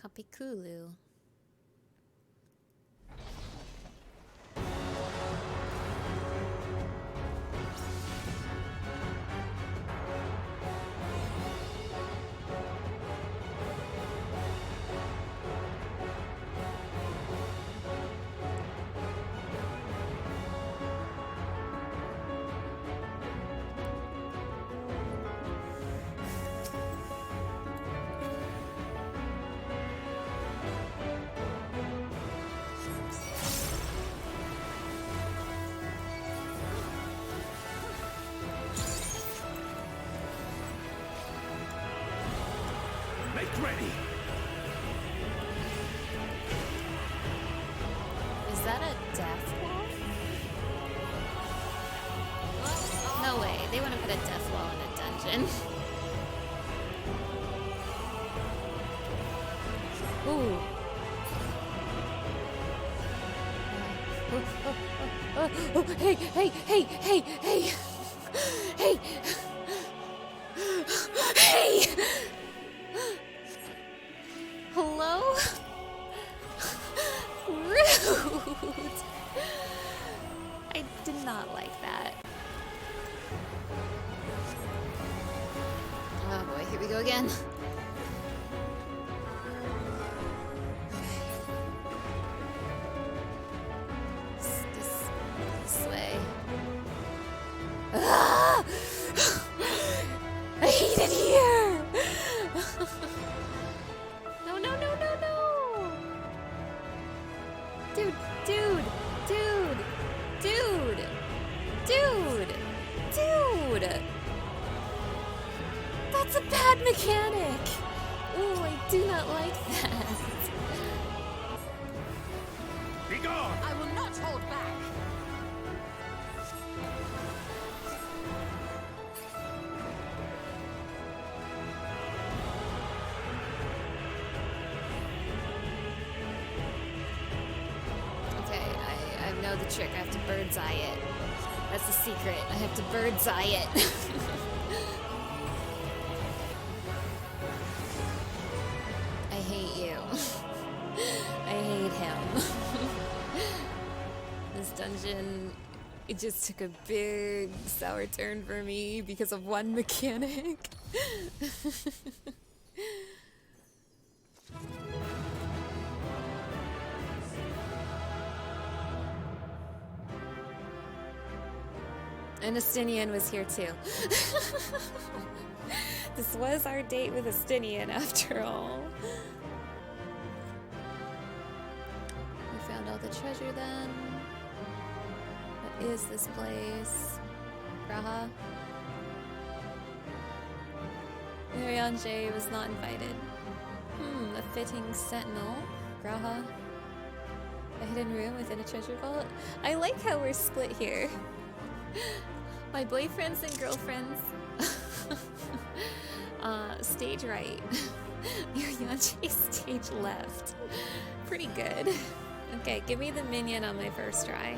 Kapikulu. Ready. Is that a death wall? No way, they wouldn't put a death wall in a dungeon. Ooh. Hey, hey, hey, hey, hey! Hey! Hey! Hello? Rude! I did not like that. Oh boy, here we go again. This way. Ah! I hate it here! No, no, no, no, no! Dude, dude, dude, dude, dude, dude! That's a bad mechanic! Ooh, I do not like that. Be gone! I will not hold back. I know the trick. I have to bird's eye it. That's the secret. I have to bird's eye it. I hate you. I hate him. This dungeon, it just took a big sour turn for me because of one mechanic. And Estinien was here too. This was our date with Estinien after all. We found all the treasure then. What is this place? Graha? Mirianje was not invited. A fitting sentinel. Graha? A hidden room within a treasure vault? I like how we're split here. My boyfriends and girlfriends. Stage right. Your Yanchi stage left. Pretty good. Okay, give me the minion on my first try.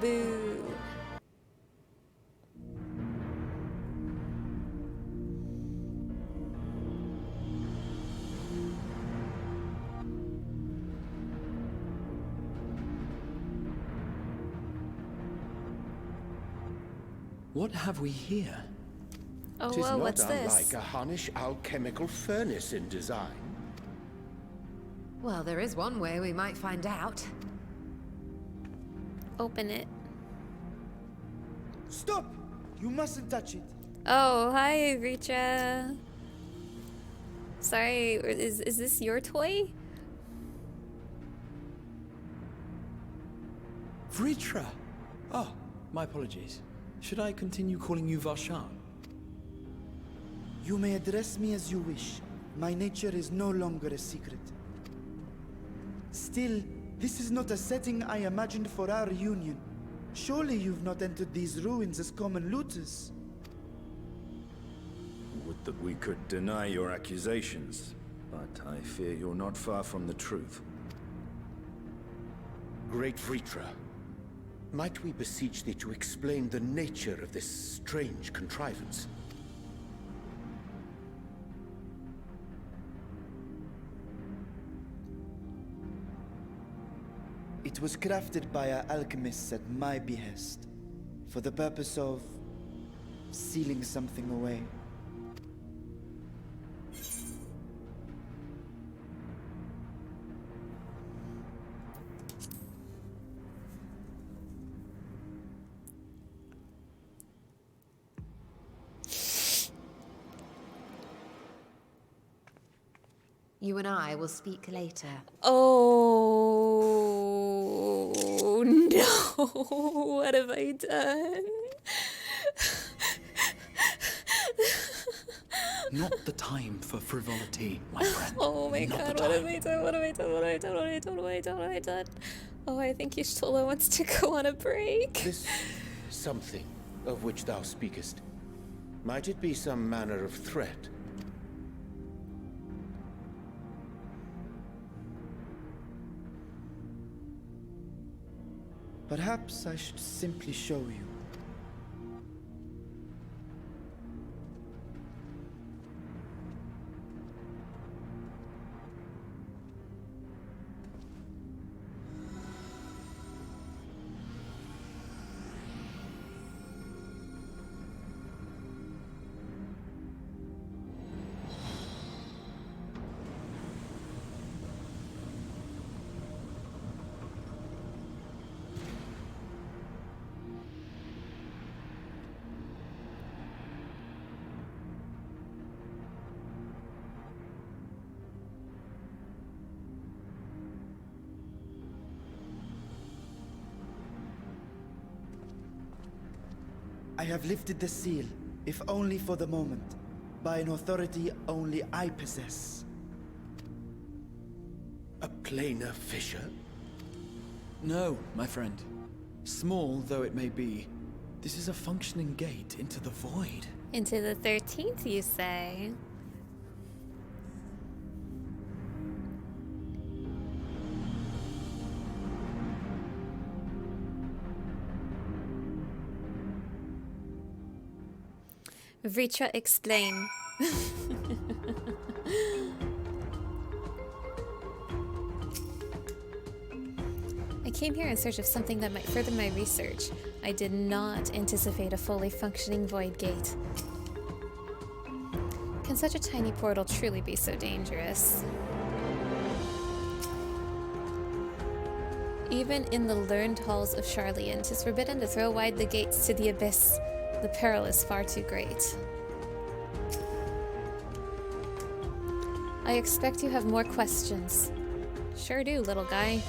Boo. What have we here? Oh, Tis whoa, not what's unlike this? a Harnish alchemical furnace in design. Well, there is one way we might find out. Open it. Stop! You mustn't touch it. Oh, hi, Richa. Sorry, is this your toy? Vritra! Oh, my apologies. Should I continue calling you Varshahn? You may address me as you wish. My nature is no longer a secret. Still, this is not a setting I imagined for our union. Surely you've not entered these ruins as common looters. Would that we could deny your accusations, but I fear you're not far from the truth. Great Vritra, might we beseech thee to explain the nature of this strange contrivance? It was crafted by our alchemists at my behest, for the purpose of sealing something away. You and I will speak later. Oh no! What have I done? Not the time for frivolity, my friend. Oh my Not god, the what have time. I done? What have I done? What have I done? What have I done? What have I done? What have I done? Oh, I think Y'shtola wants to go on a break. This something of which thou speakest, might it be some manner of threat? Perhaps I should simply show you. I have lifted the seal, if only for the moment, by an authority only I possess. A planar fissure? No, my friend. Small though it may be, this is a functioning gate into the void. Into the 13th, you say? Vritra, explain. I came here in search of something that might further my research. I did not anticipate a fully functioning void gate. Can such a tiny portal truly be so dangerous? Even in the learned halls of Sharlayan, 'tis forbidden to throw wide the gates to the abyss. The peril is far too great. I expect you have more questions. Sure do, little guy.